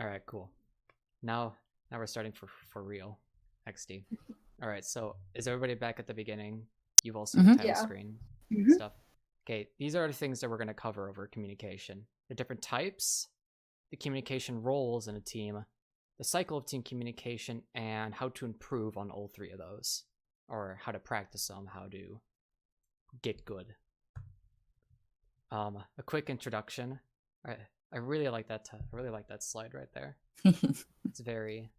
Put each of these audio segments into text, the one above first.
All right, cool. Now we're starting for real. XD. All right, so is everybody back at the beginning? You've all seen the Hmm. title Yeah. screen Hmm. stuff. Okay, these are the things that we're going to cover over communication. The different types, the communication roles in a team, the cycle of team communication, and how to improve on all three of those, or how to practice them, how to get good. A quick introduction. I I really like that. I really like that slide right there. It's very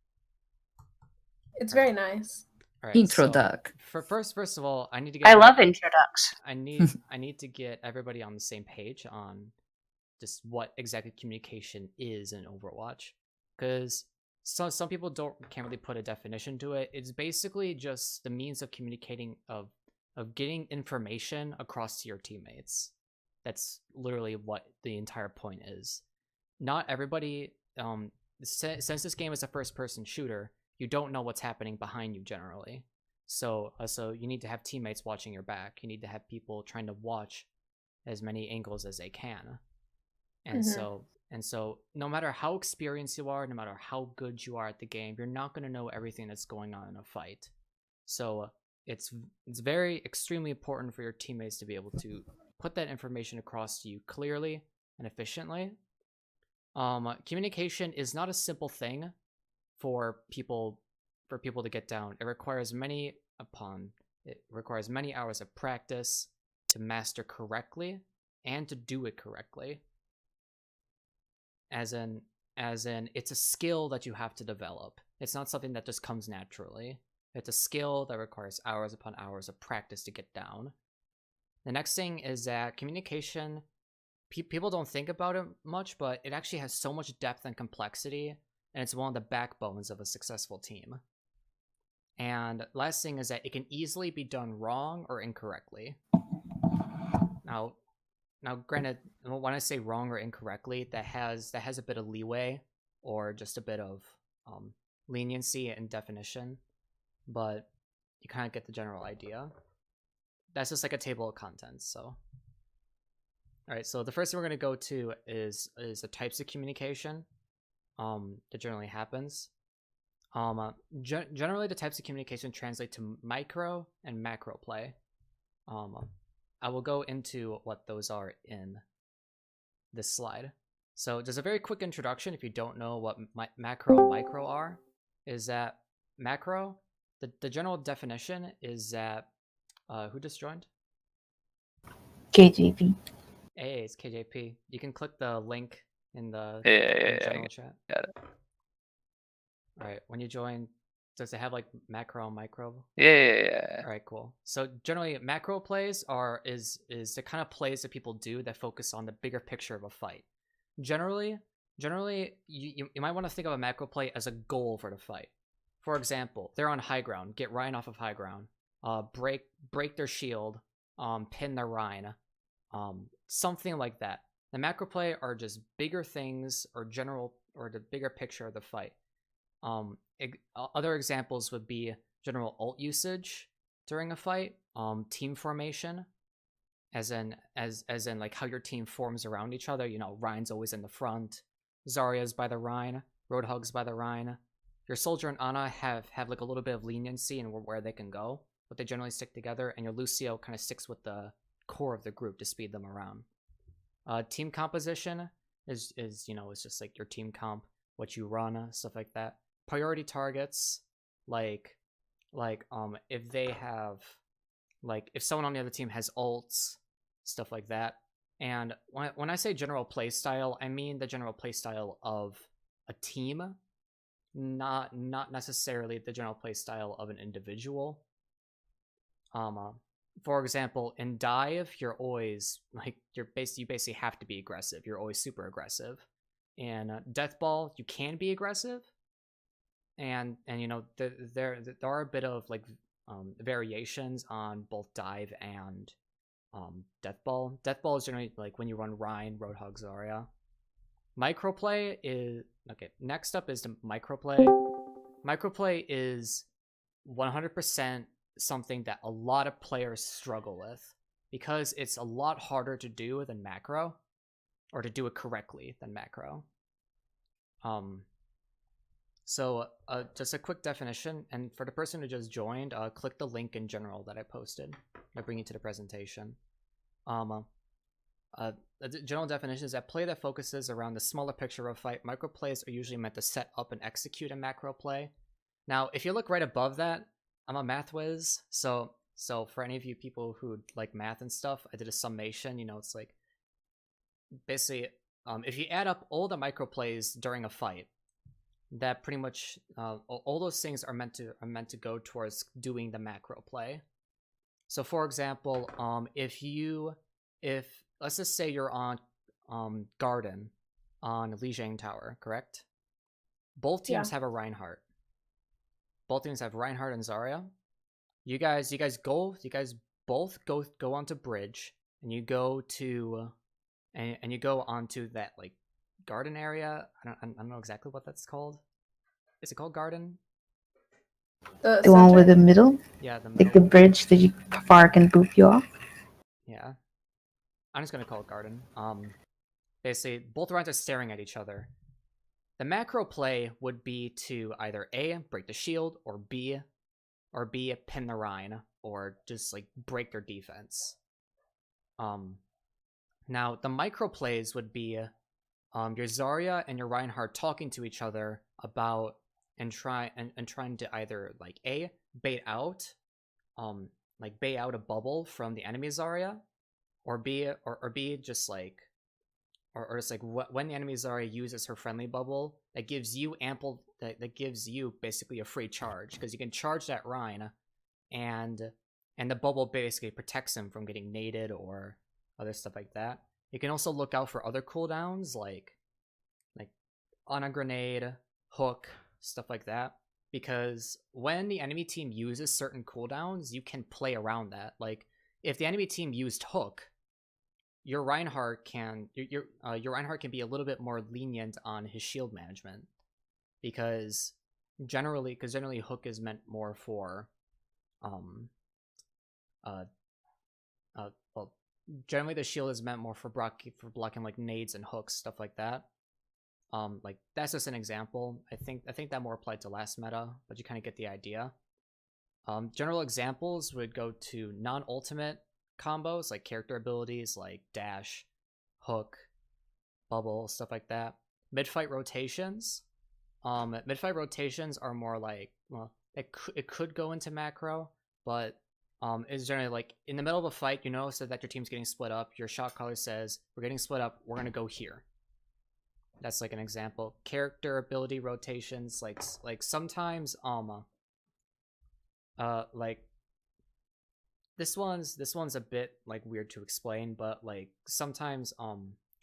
It's all right. very nice. All right. So Introduct. for first of all, I need to get I everybody. love introducts. I need to get everybody on the same page on just what exactly communication is in Overwatch, because some people can't really put a definition to it. It's basically just the means of communicating of getting information across to your teammates. That's literally what the entire point is. Not everybody since this game is a first person shooter, you don't know what's happening behind you generally. So you need to have teammates watching your back. You need to have people trying to watch as many angles as they can. And Hmm. so no matter how experienced you are, no matter how good you are at the game, you're not going to know everything that's going on in a fight. So it's very extremely important for your teammates to be able to put that information across to you clearly and efficiently. Communication is not a simple thing for people to get down. It requires many hours of practice to master correctly and to do it correctly. As in it's a skill that you have to develop. It's not something that just comes naturally. It's a skill that requires hours upon hours of practice to get down. The next thing is that communication, people don't think about it much, but it actually has so much depth and complexity, and it's one of the backbones of a successful team. And last thing is that it can easily be done wrong or incorrectly. Now, granted, when I say wrong or incorrectly, that has a bit of leeway or just a bit of leniency in definition, but you kind of get the general idea. That's just like a table of contents. So, all right. So the first thing we're gonna go to is the types of communication that generally happens. Generally, the types of communication translate to micro and macro play. I will go into what those are in this slide. So just a very quick introduction, if you don't know what macro and micro are, is that macro, the general definition is that, who just joined? KJP. Hey, it's KJP. You can click the link in the Yeah, general chat. got it. All right, when you join, does it have like macro and micro? Yeah. All right, cool. So generally, macro plays is the kind of plays that people do that focus on the bigger picture of a fight. Generally, you might want to think of a macro play as a goal for the fight. For example, they're on high ground. Get Ryan off of high ground. Break their shield. Pin their Ryan. Something like that. The macro play are just bigger things or the bigger picture of the fight. Other examples would be general ult usage during a fight, team formation, as in like how your team forms around each other. You know, Ryan's always in the front, Zarya's by the Rhine, Roadhog's by the Rhine. Your Soldier and Ana have like a little bit of leniency in where they can go, but they generally stick together, and your Lucio kind of sticks with the core of the group to speed them around. Team composition is it's just like your team comp, what you run, stuff like that. Priority targets, like if they have, like if someone on the other team has ults, stuff like that. And when I say general playstyle, I mean the general playstyle of a team, not necessarily the general playstyle of an individual. For example, in dive, you're always like you basically have to be aggressive. You're always super aggressive. In deathball, you can be aggressive, and you know there are a bit of like variations on both dive and deathball. Deathball is generally like when you run Rhine, Roadhog, Zarya. Microplay is okay. Next up is the microplay. Microplay is 100% something that a lot of players struggle with because it's a lot harder to do than macro, or to do it correctly than macro. So just a quick definition, and for the person who just joined, click the link in general that I posted. I'll bring you to the presentation. The general definition is that play that focuses around the smaller picture of a fight. Micro plays are usually meant to set up and execute a macro play. Now, if you look right above that, I'm a math whiz, so for any of you people who like math and stuff, I did a summation. You know, it's like basically, if you add up all the micro plays during a fight, that pretty much all those things are meant to go towards doing the macro play. So, for example, if let's just say you're on Garden on Lijiang Tower, correct? Both teams have a Reinhardt. Both teams have Reinhardt and Zarya. You guys both go onto bridge, and you go to and you go onto that like garden area. I don't know exactly what that's called. Is it called garden? The one with the middle? Yeah, the middle. Like the bridge that you far can boop you off? Yeah. I'm just gonna call it garden. Basically, both rounds are staring at each other. The macro play would be to either A, break the shield, or B, pin the Rhine, or just like break their defense. Now the micro plays would be your Zarya and your Reinhardt talking to each other about and trying to either like A, bait out a bubble from the enemy Zarya, or B just like or it's like when the enemy Zarya uses her friendly bubble, that gives you that gives you basically a free charge, because you can charge that Rhine, and the bubble basically protects him from getting naded or other stuff like that. You can also look out for other cooldowns like on a grenade, hook, stuff like that, because when the enemy team uses certain cooldowns, you can play around that. Like if the enemy team used hook, your Reinhardt can your Reinhardt can be a little bit more lenient on his shield management, because generally hook is meant more for well, generally the shield is meant more for blocking like nades and hooks, stuff like that. Like that's just an example. I think that more applied to last meta, but you kind of get the idea. General examples would go to non-ultimate combos, like character abilities like dash, hook, bubble, stuff like that. Mid-fight rotations. Mid-fight rotations are more like, well, it could go into macro, but it's generally like in the middle of a fight, you notice that your team's getting split up. Your shot caller says, "We're getting split up. We're gonna go here." That's like an example. Character ability rotations, like sometimes like this one's a bit like weird to explain, but like sometimes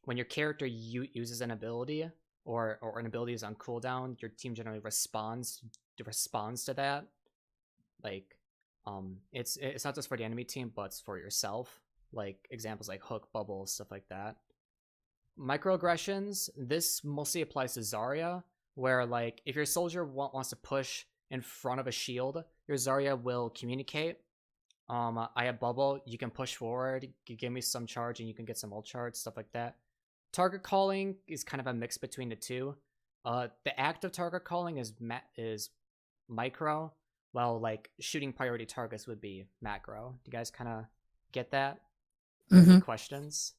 when your character uses an ability or an ability is on cooldown, your team generally responds to that. Like it's not just for the enemy team, but it's for yourself. Like examples like hook, bubble, stuff like that. Microaggressions, this mostly applies to Zarya, where like if your soldier wants to push in front of a shield, your Zarya will communicate, I have bubble, you can push forward, you give me some charge and you can get some ult charge, stuff like that. Target calling is kind of a mix between the two. The act of target calling is micro, while like shooting priority targets would be macro. Do you guys kind of get that? Any questions?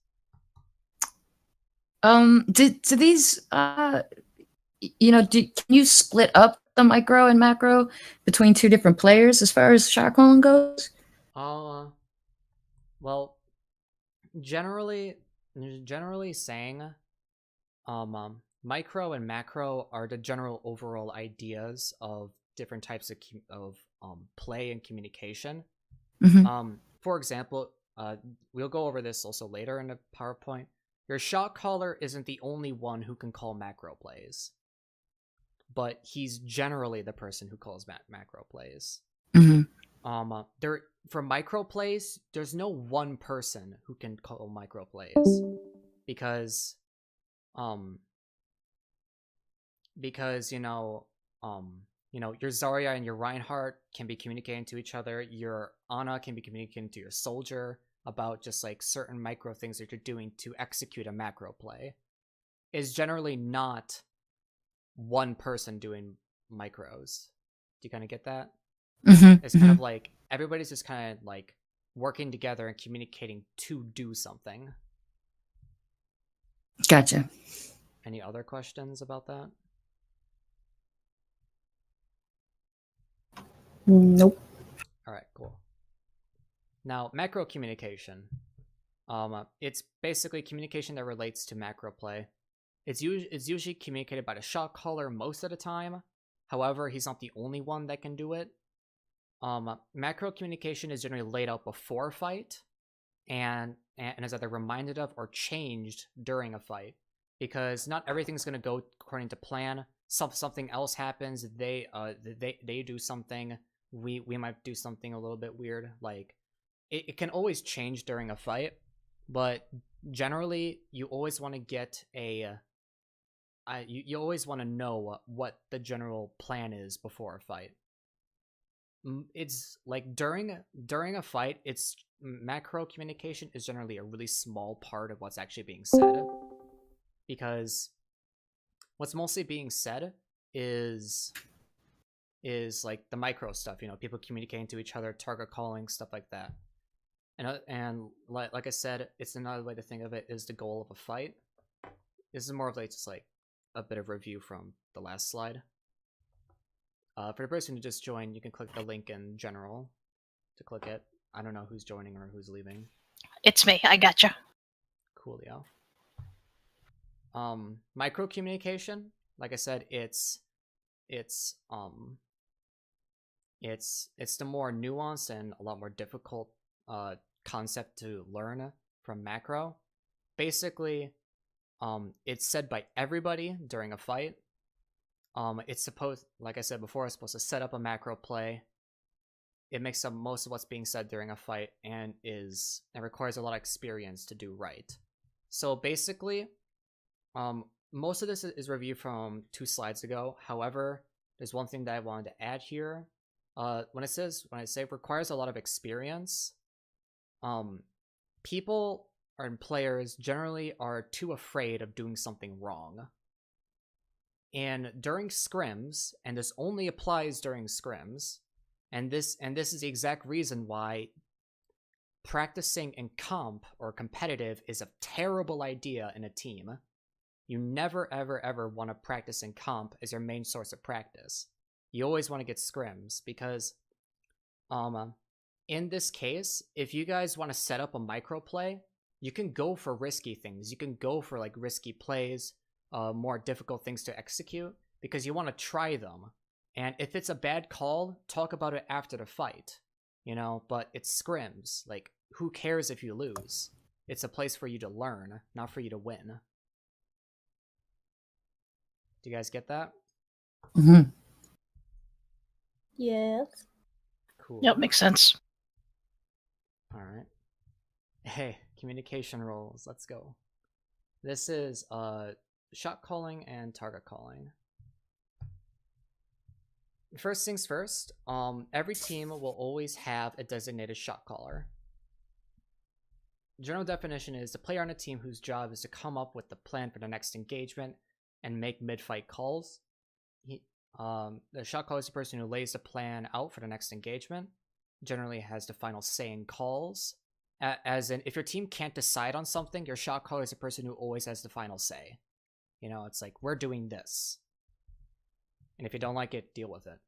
Do these can you split up the micro and macro between two different players as far as shot calling goes? Well, generally saying, micro and macro are the general overall ideas of different types of play and communication. For example, we'll go over this also later in the PowerPoint. Your shot caller isn't the only one who can call macro plays, but he's generally the person who calls macro plays. For micro plays, there's no one person who can call micro plays, because your Zarya and your Reinhardt can be communicating to each other. Your Ana can be communicating to your soldier about just like certain micro things that you're doing to execute a macro play. Is generally not one person doing micros. Do you kind of get that? Mm-hmm. It's kind of like everybody's just kind of like working together and communicating to do something. Gotcha. Any other questions about that? Nope. All right, cool. Now, macro communication. It's basically communication that relates to macro play. It's usually communicated by the shot caller most of the time. However, he's not the only one that can do it. Macro communication is generally laid out before a fight, and is either reminded of or changed during a fight, because not everything's going to go according to plan. Something else happens. They do something. We might do something a little bit weird. Like it can always change during a fight, but generally you always want to get you always want to know what the general plan is before a fight. It's like during a fight, it's macro communication is generally a really small part of what's actually being said, because what's mostly being said is like the micro stuff, people communicating to each other, target calling, stuff like that. And like I said, it's another way to think of it is the goal of a fight. This is more of like just like a bit of review from the last slide. For the person who just joined, you can click the link in general to click it. I don't know who's joining or who's leaving. It's me. I gotcha. Coolio. Micro communication, like I said, it's the more nuanced and a lot more difficult concept to learn from macro. Basically, it's said by everybody during a fight. It's supposed, like I said before, it's supposed to set up a macro play. It makes up most of what's being said during a fight and requires a lot of experience to do right. So basically, most of this is reviewed from 2 slides ago. However, there's one thing that I wanted to add here. When I say requires a lot of experience, people and players generally are too afraid of doing something wrong. And during scrims, and this only applies during scrims, and this is the exact reason why practicing in comp or competitive is a terrible idea in a team. You never ever want to practice in comp as your main source of practice. You always want to get scrims, because in this case, if you guys want to set up a micro play, you can go for risky things. You can go for like risky plays, more difficult things to execute, because you want to try them. And if it's a bad call, talk about it after the fight, but it's scrims. Like, who cares if you lose? It's a place for you to learn, not for you to win. Do you guys get that? Mm-hmm. Yes. Cool. Yep, makes sense. All right. Hey, communication roles. Let's go. This is shot calling and target calling. First things first, every team will always have a designated shot caller. General definition is the player on a team whose job is to come up with the plan for the next engagement and make mid-fight calls. The shot caller is the person who lays the plan out for the next engagement, generally has the final say in calls. As in, if your team can't decide on something, your shot caller is the person who always has the final say. It's like, we're doing this. And if you don't like it, deal with it.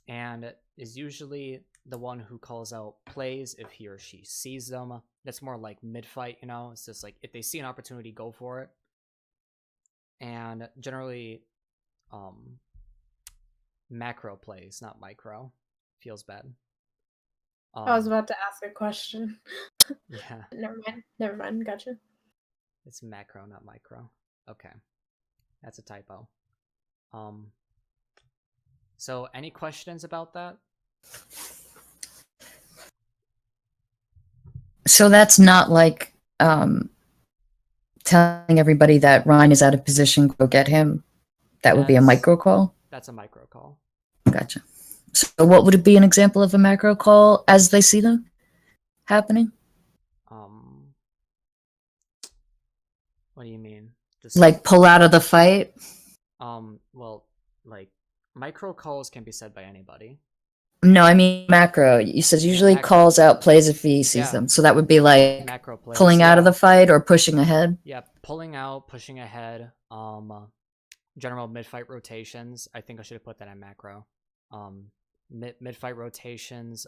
And is usually the one who calls out plays if he or she sees them. That's more like mid-fight, It's just like, if they see an opportunity, go for it. And generally, macro plays, not micro. Feels bad. I was about to ask a question. Yeah. Never mind. Gotcha. It's macro, not micro. Okay. That's a typo. So any questions about that? So that's not like telling everybody that Ryan is out of position, go get him. That would be a micro call? That's a micro call. Gotcha. So what would it be an example of a macro call as they see them happening? What do you mean? Like pull out of the fight? Well, like micro calls can be said by anybody. No, I mean macro. You said usually macro. calls out plays if he sees Yeah. them. So that would be like Macro plays. pulling out of yeah. the fight or pushing ahead. Yeah, pulling out, pushing ahead. General mid-fight rotations. I think I should have put that in macro. Mid-fight rotations.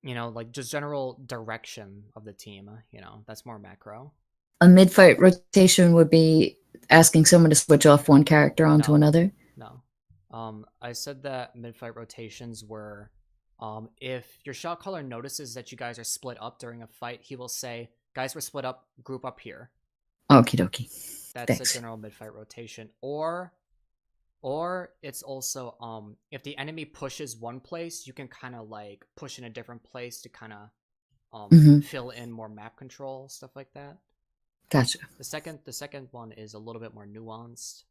You know, like just general direction of the team. You know, that's more macro. A mid-fight rotation would be asking someone to switch off one character onto another. No. I said that mid-fight rotations were, if your shot caller notices that you guys are split up during a fight, he will say, "Guys, we're split up. Group up here." Okie dokie. That's Thanks. a general mid-fight rotation. Or it's also if the enemy pushes one place, you can kind of like push in a different place to kind of fill in more map control, stuff like that. Gotcha. The second one is a little bit more nuanced.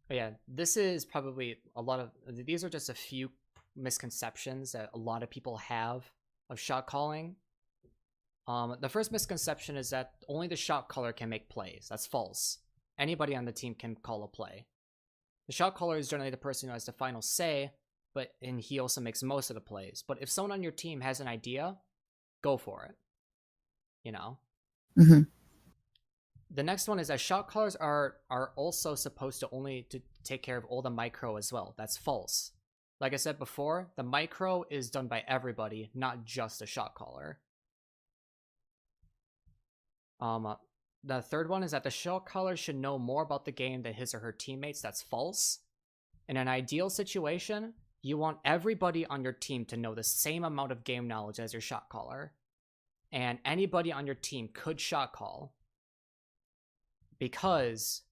Yeah, this is probably these are just a few misconceptions that a lot of people have of shot calling. The first misconception is that only the shot caller can make plays. That's false. Anybody on the team can call a play. The shot caller is generally the person who has the final say, and he also makes most of the plays. But if someone on your team has an idea, go for it. You know? The next one is that shot callers are also supposed to only to take care of all the micro as well. That's false. Like I said before, the micro is done by everybody, not just a shot caller. The third one is that the shot caller should know more about the game than his or her teammates. That's false. In an ideal situation, you want everybody on your team to know the same amount of game knowledge as your shot caller. And anybody on your team could shot call. Because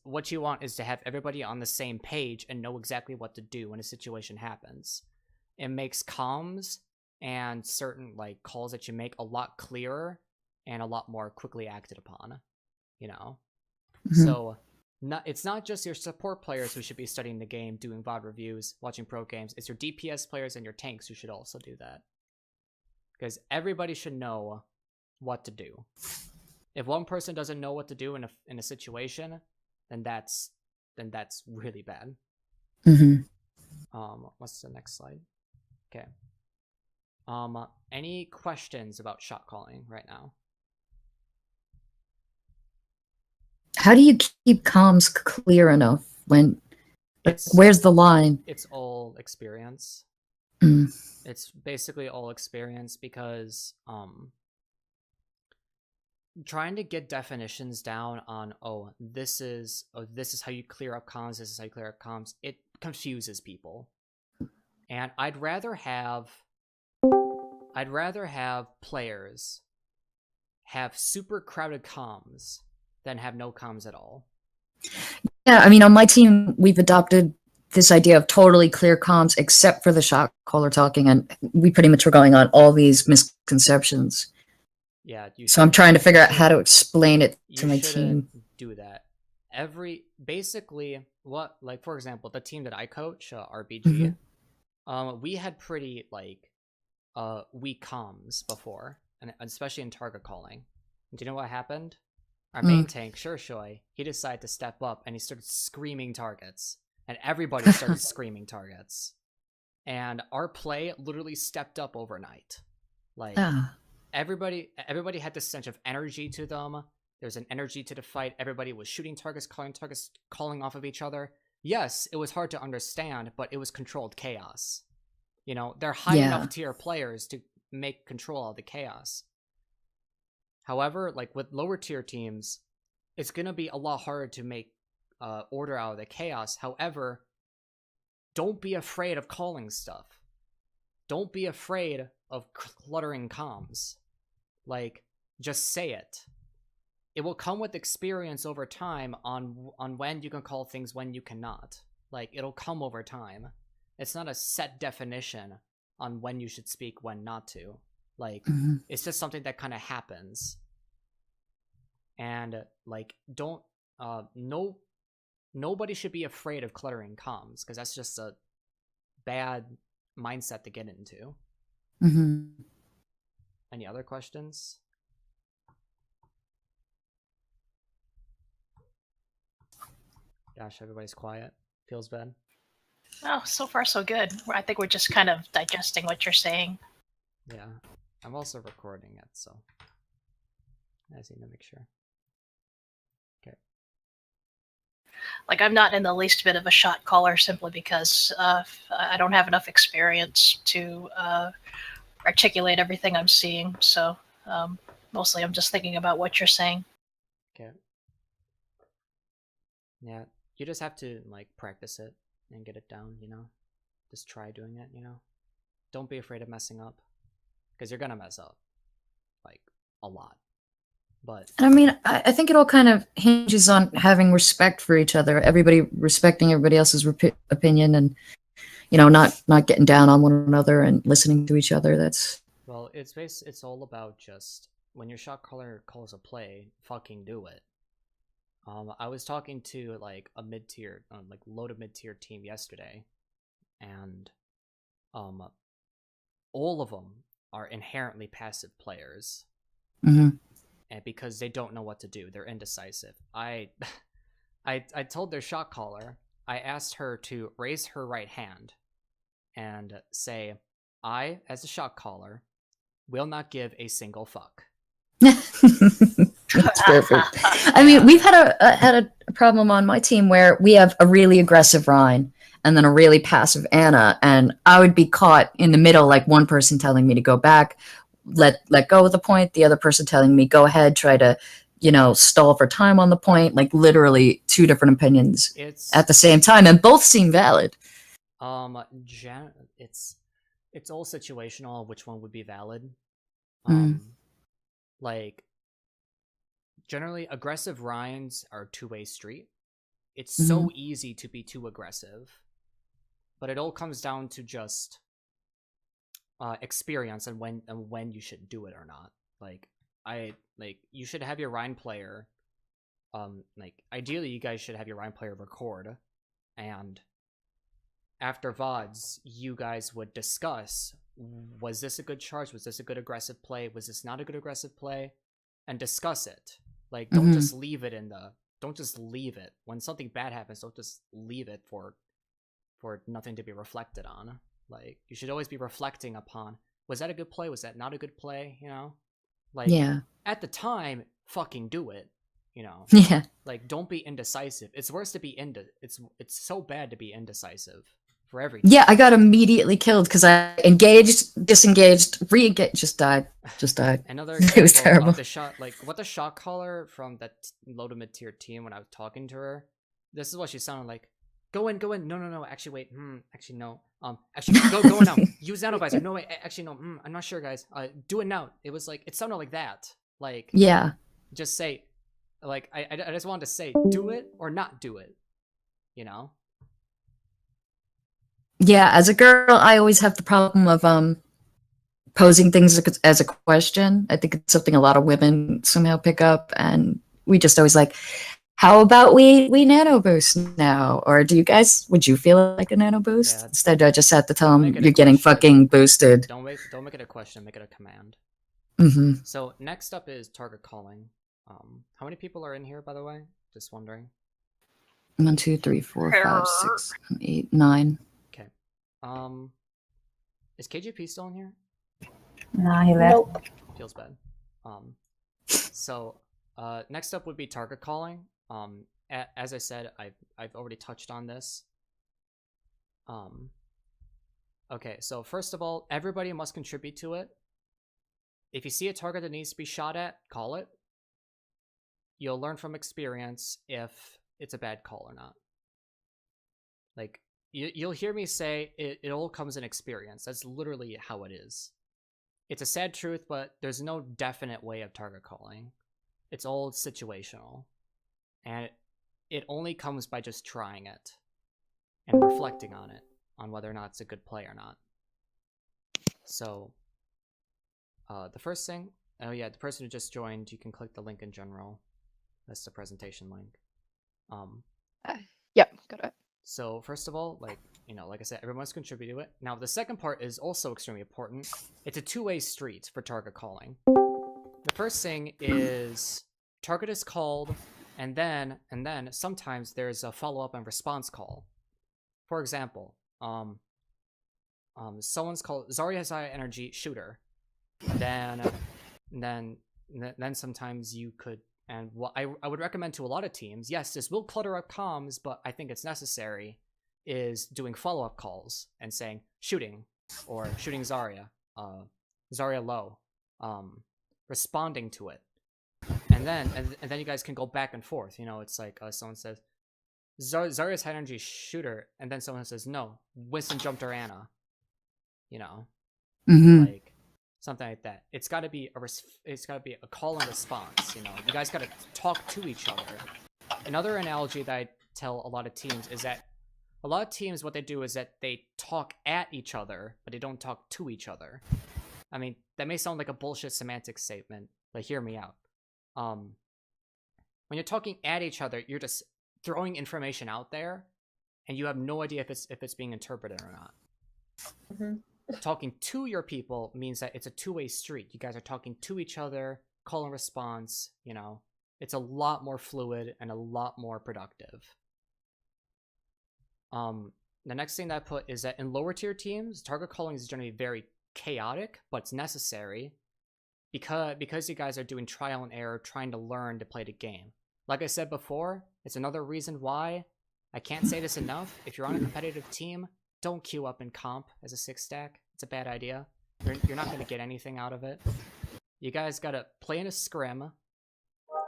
what you want is to have everybody on the same page and know exactly what to do when a situation happens. It makes comms and certain like calls that you make a lot clearer and a lot more quickly acted upon, you know? So it's not just your support players who should be studying the game, doing VOD reviews, watching pro games. It's your DPS players and your tanks who should also do that. Because everybody should know what to do. If one person doesn't know what to do in a situation, then that's really bad. What's the next slide? Okay. Any questions about shot calling right now? How do you keep comms clear enough when? Where's the line? It's all experience. It's basically all experience because trying to get definitions down on this is how you clear up comms, this is how you clear up comms, it confuses people. And I'd rather have players have super crowded comms than have no comms at all. Yeah, I mean, on my team, we've adopted this idea of totally clear comms except for the shot caller talking, and we pretty much were going on all these misconceptions. Yeah, so I'm trying to figure out how to explain it to my team. Do that. Basically, like for example, the team that I coach, RBG, we had pretty like weak comms before, and especially in target calling. Do you know what happened? Our main tank, Shurshoy, he decided to step up and he started screaming targets, and everybody started screaming targets, and our play literally stepped up overnight. Like everybody had this sense of energy to them. There's an energy to the fight. Everybody was shooting targets, calling off of each other. Yes, it was hard to understand, but it was controlled chaos. You know, they're high enough tier players to make control of the chaos. However, like with lower tier teams, it's going to be a lot harder to make order out of the chaos. However, don't be afraid of calling stuff. Don't be afraid of cluttering comms. Like, just say it. It will come with experience over time on when you can call things, when you cannot. Like, it'll come over time. It's not a set definition on when you should speak, when not to. Like, it's just something that kind of happens. And, like, nobody should be afraid of cluttering comms, because that's just a bad mindset to get into. Hmm. Any other questions? Gosh, everybody's quiet. Feels bad. Oh, so far so good. I think we're just kind of digesting what you're saying. Yeah. I'm also recording it, so I just need to make sure. Okay. Like, I'm not in the least bit of a shot caller simply because I don't have enough experience to articulate everything I'm seeing. So mostly I'm just thinking about what you're saying. Okay. Yeah, you just have to like practice it and get it down, you know? Just try doing it, you know? Don't be afraid of messing up. Because you're gonna mess up. Like, a lot. But And I mean, I think it all kind of hinges on having respect for each other, everybody respecting everybody else's opinion, and not getting down on one another and listening to each other. That's well, it's all about just when your shot caller calls a play, fucking do it. I was talking to like a mid-tier, like low to mid-tier team yesterday, and all of them are inherently passive players, Mhm. and because they don't know what to do, they're indecisive. I told their shot caller, I asked her to raise her right hand and say, I, as a shot caller, will not give a single fuck. That's perfect. I mean, we've had a problem on my team where we have a really aggressive Ryan and then a really passive Anna, and I would be caught in the middle, like one person telling me to go back, let go of the point, the other person telling me go ahead, try to stall for time on the point, like literally two different opinions at the same time, and both seem valid. It's all situational which one would be valid. Mm. Like generally aggressive Ryans are a two-way street. It's Mhm. so easy to be too aggressive. But it all comes down to just experience and when you should do it or not. Like you should have your Ryan player like ideally you guys should have your Ryan player record, and after VODs you guys would discuss, was this a good charge, was this a good aggressive play, was this not a good aggressive play, and discuss it. Like don't just leave it don't just leave it when something bad happens. Don't just leave it for nothing to be reflected on. Like you should always be reflecting upon, was that a good play, was that not a good play, you know? Like Yeah. at the time fucking do it, you know? Yeah. Like don't be indecisive. It's worse to be it's so bad to be indecisive for everything. Yeah, I got immediately killed because I engaged, disengaged, re-engaged, just died. Another It was example terrible. of the shot, like what the shot caller from that low to mid tier team, when I was talking to her, this is what she sounded like. Go in. No. Actually, wait. Actually, no. Actually, go in now. Use nanovisor. No, wait. Actually, no. I'm not sure, guys. Do it now. It was like, it sounded like that. Like, Yeah. just say, like, I just wanted to say, do it or not do it. You know? Yeah, as a girl, I always have the problem of posing things as a question. I think it's something a lot of women somehow pick up, and we just always like, how about we nano boost now? Or would you feel like a nano boost? Yeah. Instead, I just have to tell Don't them make it a you're getting question. fucking boosted. Don't make it a question. Make it a command. Mm-hmm. So next up is target calling. How many people are in here, by the way? Just wondering. 1, 2, 3, 4, 5, 6, 8, 9. Okay. Is KGP still in here? Nah, he left. Nope. Feels bad. So next up would be target calling. As I said, I've already touched on this. Okay, so first of all, everybody must contribute to it. If you see a target that needs to be shot at, call it. You'll learn from experience if it's a bad call or not. Like, you'll hear me say it all comes in experience. That's literally how it is. It's a sad truth, but there's no definite way of target calling. It's all situational. And it only comes by just trying it and reflecting on it, on whether or not it's a good play or not. So, the first thing, oh yeah, the person who just joined, you can click the link in general. That's the presentation link. Yep, got it. So first of all, like I said, everyone's contributed to it. Now the second part is also extremely important. It's a two-way street for target calling. The first thing is target is called, and then sometimes there's a follow-up and response call. For example, someone's called Zarya has high energy shooter. Then sometimes you could, and what I would recommend to a lot of teams, yes, this will clutter up comms, but I think it's necessary, is doing follow-up calls and saying shooting or shooting Zarya, Zarya low, responding to it, and then you guys can go back and forth. It's like someone says Zarya's high energy shooter, and then someone says no, Winston jumped her Ana. Like something like that. It's got to be a call and response. You guys got to talk to each other. Another analogy that I tell a lot of teams is that a lot of teams, what they do is that they talk at each other, but they don't talk to each other. I mean, that may sound like a bullshit semantic statement, but hear me out. When you're talking at each other, you're just throwing information out there, and you have no idea if it's being interpreted or not. Talking to your people means that it's a two-way street. You guys are talking to each other, call and response. It's a lot more fluid and a lot more productive. The next thing that I put is that in lower tier teams, target calling is generally very chaotic, but it's necessary because you guys are doing trial and error, trying to learn to play the game. Like I said before, it's another reason why I can't say this enough. If you're on a competitive team, don't queue up in comp as a 6-stack. It's a bad idea. You're not going to get anything out of it. You guys got to play in a scrim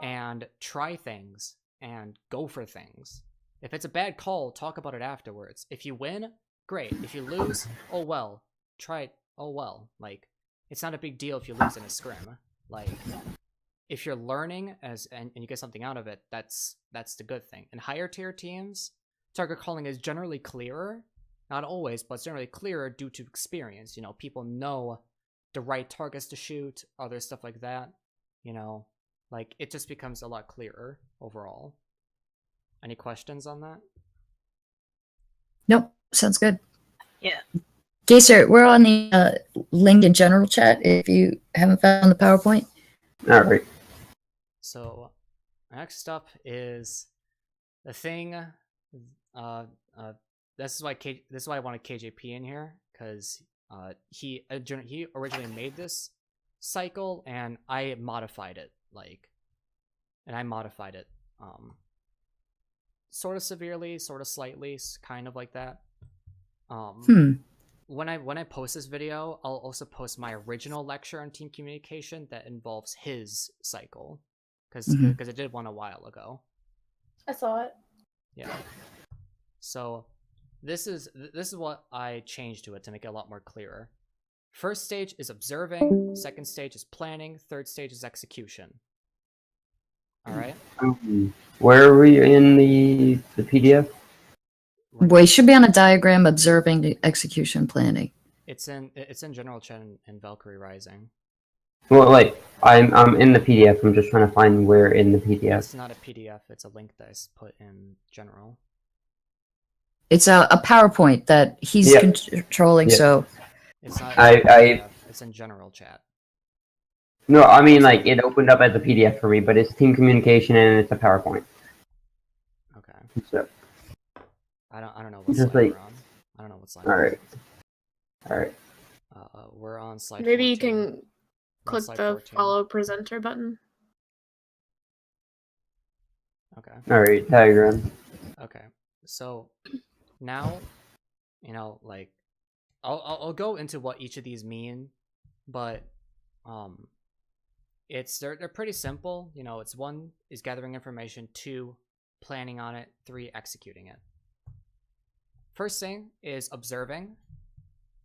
and try things and go for things. If it's a bad call, talk about it afterwards. If you win, great. If you lose, oh well. Try it, oh well. Like, it's not a big deal if you lose in a scrim. Like, if you're learning and you get something out of it, that's the good thing. In higher tier teams, target calling is generally clearer. Not always, but it's generally clearer due to experience. People know the right targets to shoot, other stuff like that. Like, it just becomes a lot clearer overall. Any questions on that? Nope, sounds good. Yeah. Gaser, we're on the link in general chat if you haven't found the PowerPoint. All right. So, next up is the thing. This is why I wanted KJP in here, because he originally made this cycle, and I modified it. Sort of severely, sort of slightly, kind of like that. When I post this video, I'll also post my original lecture on team communication that involves his cycle, because I did one a while ago. I saw it. Yeah. So this is what I changed to it to make it a lot more clearer. First stage is observing. Second stage is planning. Third stage is execution. All right. Where are we in the PDF? We should be on a diagram observing the execution planning. It's in general chat and Valkyrie Rising. Well, like I'm in the PDF. I'm just trying to find where in the PDF. It's not a PDF. It's a link that I put in general. It's a PowerPoint that he's controlling. Yeah. So it's not. It's in general chat. No, I mean like it opened up as a PDF for me, but it's team communication and it's a PowerPoint. Okay. So I don't know what just slide like, we're on. I don't know what slide. All right. All right. We're on slide. Maybe 14. you can click slide the 14. follow presenter button. All right. Diagram. Okay. So now, like, I'll go into what each of these mean, but they're pretty simple. It's 1 is gathering information, 2 planning on it, 3 executing it. First thing is observing.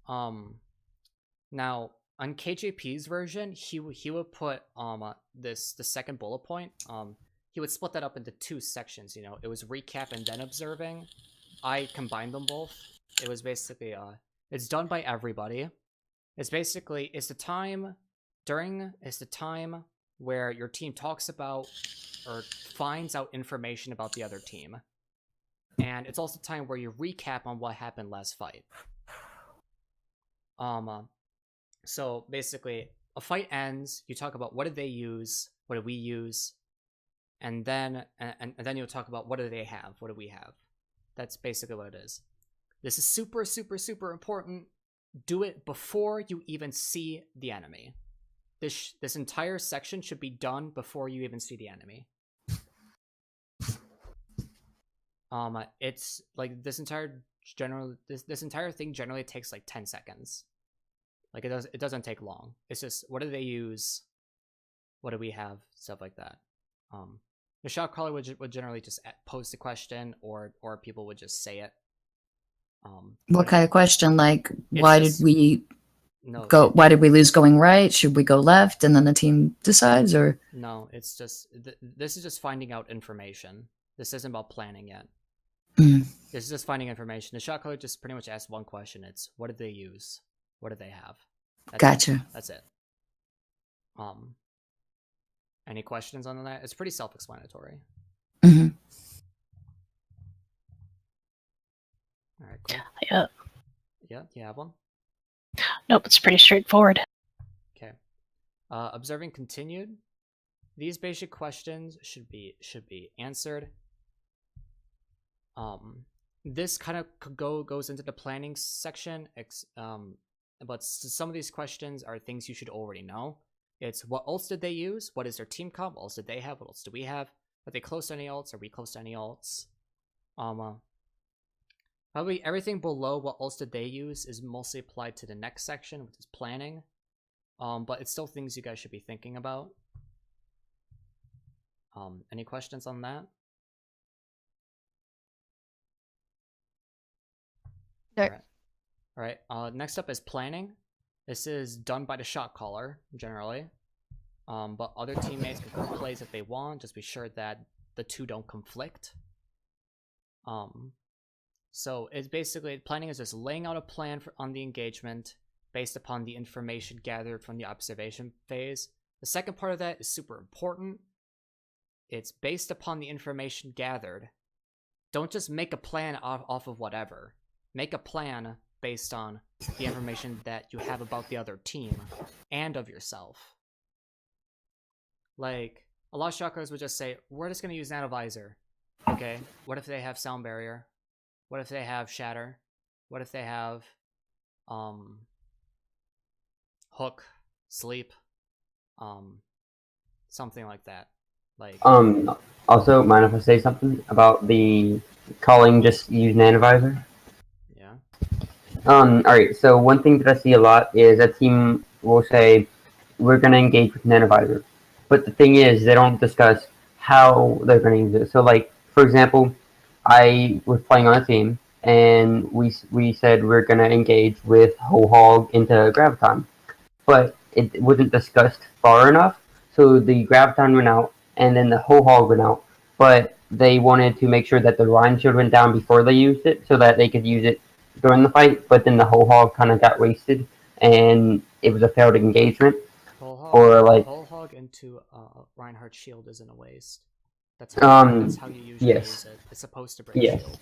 Now on KJP's version, he would put the second bullet point. He would split that up into 2 sections. It was recap and then observing. I combined them both. It was basically it's done by everybody. It's the time where your team talks about or finds out information about the other team. and it's also time where you recap on what happened last fight. So basically, a fight ends. You talk about what did they use, what did we use, and then you'll talk about what do they have, what do we have. That's basically what it is. This is super, super, super important. Do it before you even see the enemy. This entire section should be done before you even see the enemy. It's like this entire thing generally takes like 10 seconds. Like it doesn't take long. It's just what do they use, what do we have, stuff like that. The shot caller would generally just pose the question, or people would just say it. What kind of question? Like, why just- did we No, go? Why did we lose going right? Should we go left? And then the team decides, or no, it's just this is just finding out information. This isn't about planning yet. Mm. This is just finding information. The shot caller just pretty much asks one question. It's what did they use? What did they have? Gotcha. That's it. Any questions on that? It's pretty self-explanatory. Mm-hmm. All right, cool. Yeah. Yeah, you have one? Nope, it's pretty straightforward. Okay. Observing continued. These basic questions should be answered. This kind of goes into the planning section. But some of these questions are things you should already know. It's what ults did they use? What is their team comp? What ults did they have? What ults do we have? Are they close to any ults? Are we close to any ults? Probably everything below what ults did they use is mostly applied to the next section, which is planning. But it's still things you guys should be thinking about. Any questions on that? Okay. All right. Next up is planning. This is done by the shot caller generally, but other teammates can call plays if they want. Just be sure that the two don't conflict. So it's basically planning is just laying out a plan on the engagement based upon the information gathered from the observation phase. The second part of that is super important. It's based upon the information gathered. Don't just make a plan off of whatever. Make a plan based on the information that you have about the other team and of yourself. Like, a lot of shockers would just say, we're just going to use Nanovisor. Okay, what if they have Sound Barrier? What if they have Shatter? What if they have Hook, Sleep, something like that? Like, Also, mind if I say something about the calling just use Nanovisor? yeah. Alright, so one thing that I see a lot is a team will say, we're going to engage with Nanovisor. But the thing is, they don't discuss how they're going to use it. So, like, for example, I was playing on a team, and we said we're going to engage with Whole Hog into Graviton. But it wasn't discussed far enough, so the Graviton went out, and then the Whole Hog went out. But they wanted to make sure that the Rhine Shield went down before they used it, so that they could use it during the fight, but then the Whole Hog kind of got wasted, and it was a failed engagement. Whole Hog into Reinhardt Shield isn't a waste. That's how you usually use it. It's supposed to break shield.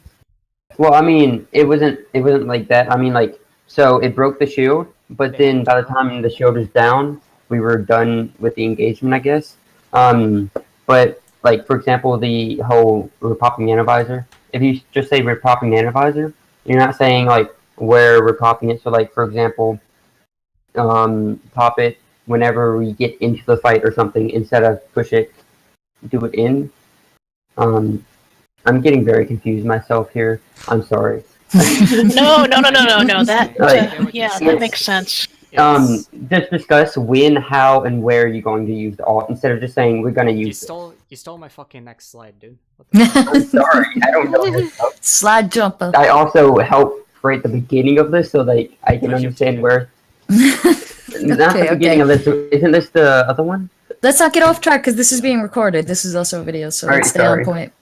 Well, I mean, it wasn't like that. I mean, like, so it broke the shield, but then by the time the shield is down, we were done with the engagement, I guess. But like, for example, the whole we're popping Nanovisor. If you just say we're popping Nanovisor, you're not saying like where we're popping it. So, like, for example, pop it whenever we get into the fight or something, instead of do it in. I'm getting very confused myself here. I'm sorry. No. That makes sense. Just discuss when, how, and where you're going to use the alt instead of just saying we're going to use it. You stole my fucking next slide, dude. What the fuck? I'm sorry, I don't know this stuff. Slide jumper. I also help create the beginning of this so that I can understand where. Not the beginning of this. Isn't this the other one? Let's not get off track because this is being recorded. This is also a video, so let's stay on point.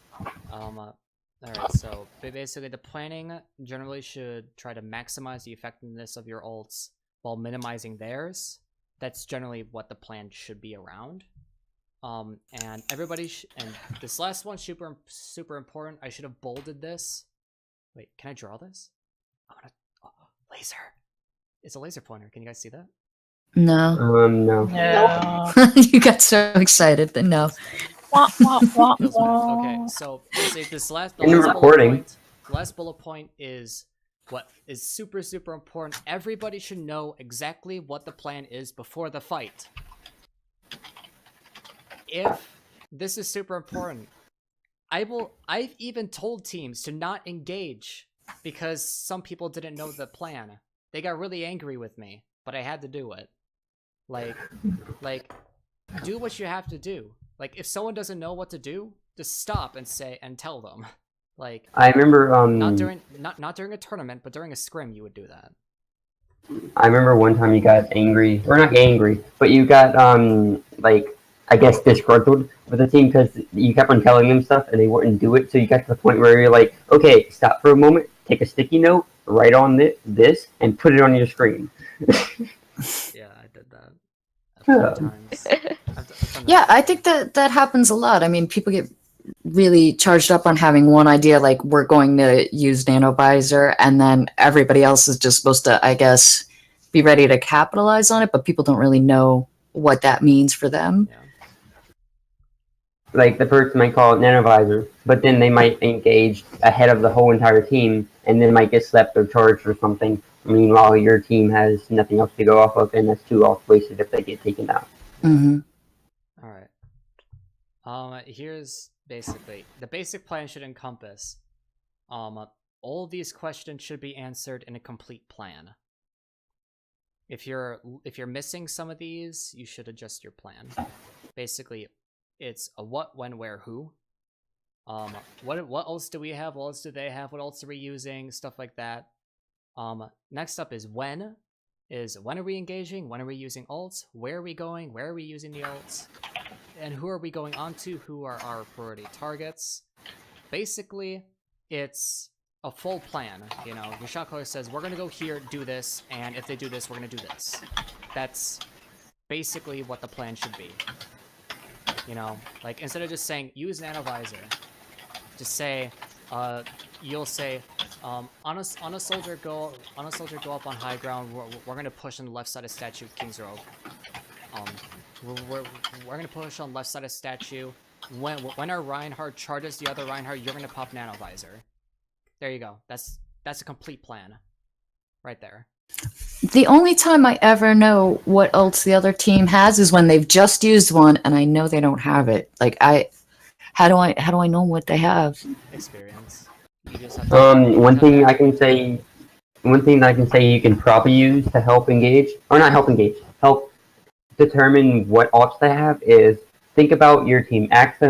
Alright, so basically the planning generally should try to maximize the effectiveness of your ults while minimizing theirs. That's generally what the plan should be around. And everybody and this last one super important. I should have bolded this. Wait, can I draw this? I want to laser. It's a laser pointer. Can you guys see that? No. No. No. You got so excited that no. Wah, wah, wah, Feels bad. wah. Okay, so basically this last In the recording. The last bullet point is what is super important. Everybody should know exactly what the plan is before the fight. If this is super important, I've even told teams to not engage because some people didn't know the plan. They got really angry with me, but I had to do it. Like do what you have to do. Like if someone doesn't know what to do, just stop and say and tell them. Like I remember not during a tournament, but during a scrim you would do that. I remember one time you got angry, or not angry, but you got like I guess disgruntled with the team because you kept on telling them stuff and they wouldn't do it. So you got to the point where you're like, okay, stop for a moment, take a sticky note, write on this, and put it on your screen. Yeah, I did that a few times. I've done Yeah, that. I think that happens a lot. I mean, people get really charged up on having one idea, like we're going to use nanovisor, and then everybody else is just supposed to, I guess, be ready to capitalize on it, but people don't really know what that means for them. Yeah. Like the person might call it nanovisor, but then they might engage ahead of the whole entire team, and then might get slept or charged or something. Meanwhile, your team has nothing else to go off of, and that's 2 off wasted if they get taken out. Mm-hmm. All right. Here's basically the basic plan should encompass. All these questions should be answered in a complete plan. If you're missing some of these, you should adjust your plan. Basically, it's a what, when, where, who. What else do we have? What else do they have? What else are we using? Stuff like that. Next up is when. When are we engaging? When are we using ults? Where are we going? Where are we using the ults? And who are we going on to? Who are our priority targets? Basically, it's a full plan. You know, your shot caller says, we're going to go here, do this, and if they do this, we're going to do this. That's basically what the plan should be. You know, like instead of just saying, use nanovisor, just say, you'll say, on a soldier go up on high ground. We're gonna push on the left side of statue, King's Row. We're gonna push on left side of statue. When our Reinhardt charges the other Reinhardt, you're gonna pop nanovisor. There you go. That's a complete plan, right there. The only time I ever know what ults the other team has is when they've just used one and I know they don't have it. Like how do I know what they have? Experience. You just have to, One thing that I can say you can probably use to help engage, or not help engage, help determine what ults they have is think about your team, ask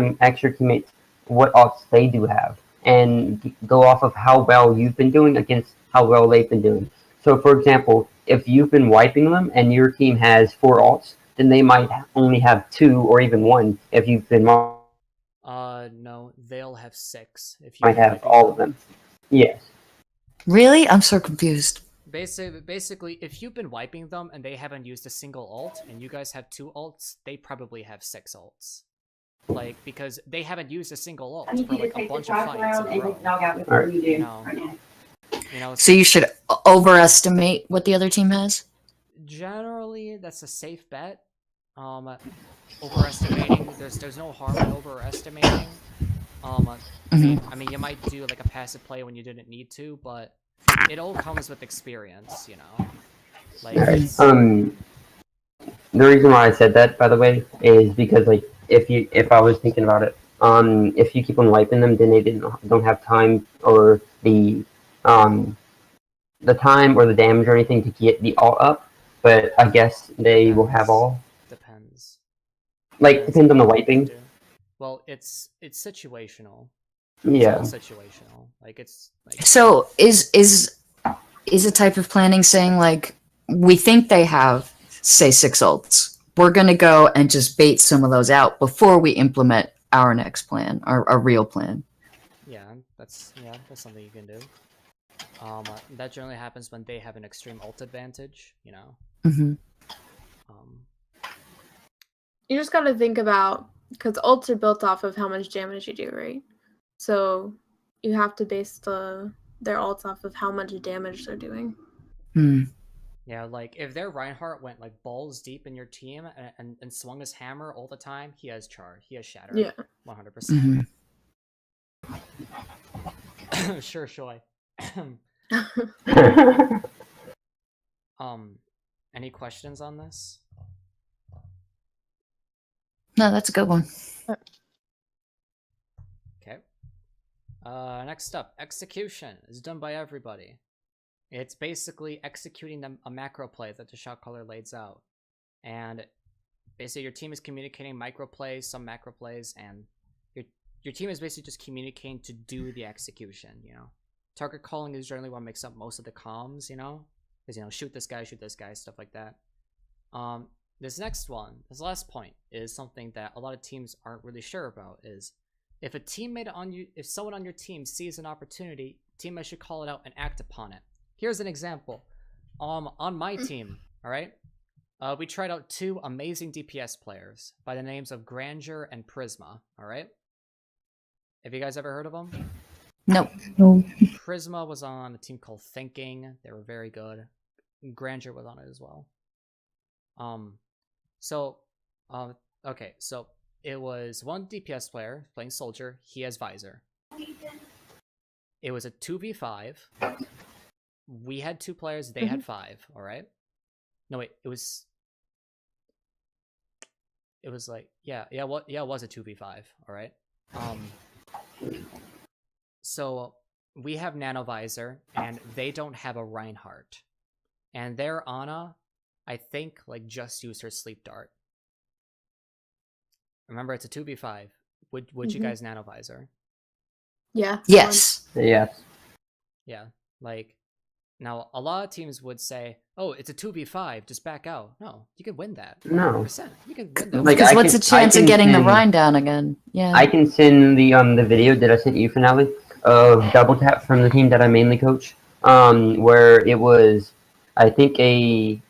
your teammates what ults they do have, and go off of how well you've been doing against how well they've been doing. So, for example, if you've been wiping them and your team has 4 ults, then they might only have 2 or even 1 if you've been no, they'll have 6 if you might have all of them. Yes. Really? I'm so confused. Basically, if you've been wiping them and they haven't used a single ult, and you guys have 2 ults, they probably have 6 ults. Like, because they haven't used a single ult for like a bunch of fights in a row. You know, So you should overestimate what the other team has? generally, that's a safe bet. Overestimating, there's no harm in overestimating. I mean, you might do like a passive play when you didn't need to, but it all comes with experience, you know. Like, The reason why I said that, by the way, is because like if I was thinking about it, if you keep on wiping them, then they don't have time or the time or the damage or anything to get the ult up. But I guess they will have all. Depends. Like depends on the wiping. Well, it's situational. Yeah. It's all situational. Like it's like. So is a type of planning saying like we think they have say 6 ults. We're gonna go and just bait some of those out before we implement our next plan, our real plan. Yeah, that's something you can do. That generally happens when they have an extreme ult advantage, you know. Mm-hmm. You just got to think about because ults are built off of how much damage you do, right? So you have to base their ults off of how much damage they're doing. Hmm. Yeah, like if their Reinhardt went like balls deep in your team and swung his hammer all the time, he has char, he has shatter. Yeah. 100%. Sure, Shoy. Any questions on this? No, that's a good one. Okay. Next up, execution is done by everybody. It's basically executing a macro play that the shot caller lays out. And basically your team is communicating micro plays, some macro plays, and your team is basically just communicating to do the execution, you know. Target calling is generally what makes up most of the comms, you know? Because, you know, shoot this guy, stuff like that. This next one, this last point, is something that a lot of teams aren't really sure about, is if a teammate on you, if someone on your team sees an opportunity, teammate should call it out and act upon it. Here's an example. On my team, all right, we tried out 2 amazing DPS players by the names of Grandeur and Prisma, all right? Have you guys ever heard of them? Nope. No. Prisma was on a team called Thinking. They were very good. Grandeur was on it as well. Okay, so it was one DPS player playing Soldier. He has Visor. It was a 2v5. We had 2 players. They had 5. All right. No, wait. It was like it was a 2v5. All right. So we have Nano Visor, and they don't have a Reinhardt, and their Ana, I think, like just used her sleep dart. Remember, it's a 2v5. Would you guys Nano Visor? Yeah. Yes. Yes. Yeah, like, now a lot of teams would say, oh, it's a 2v5, just back out. No, you can win that. No. 100%. You can win that. Like, Because I what's can- the chance I of can getting the send- Rhine down again? Yeah. I can send the video that I sent you, Finale, of double tap from the team that I mainly coach. Where it was, I think a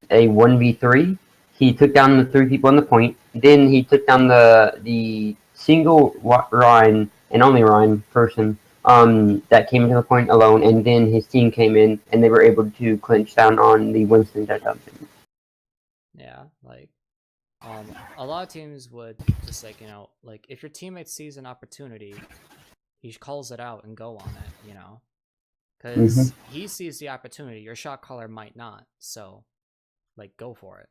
1v3. He took down the 3 people on the point. Then he took down the single Ryan and only Ryan person that came into the point alone, and then his team came in and they were able to clinch down on the Winston touchdown. Yeah, like, a lot of teams would just, like, you know, like, if your teammate sees an opportunity, he calls it out and go on it, you know? Because he sees the opportunity, your shot caller might not, so, like, go for it.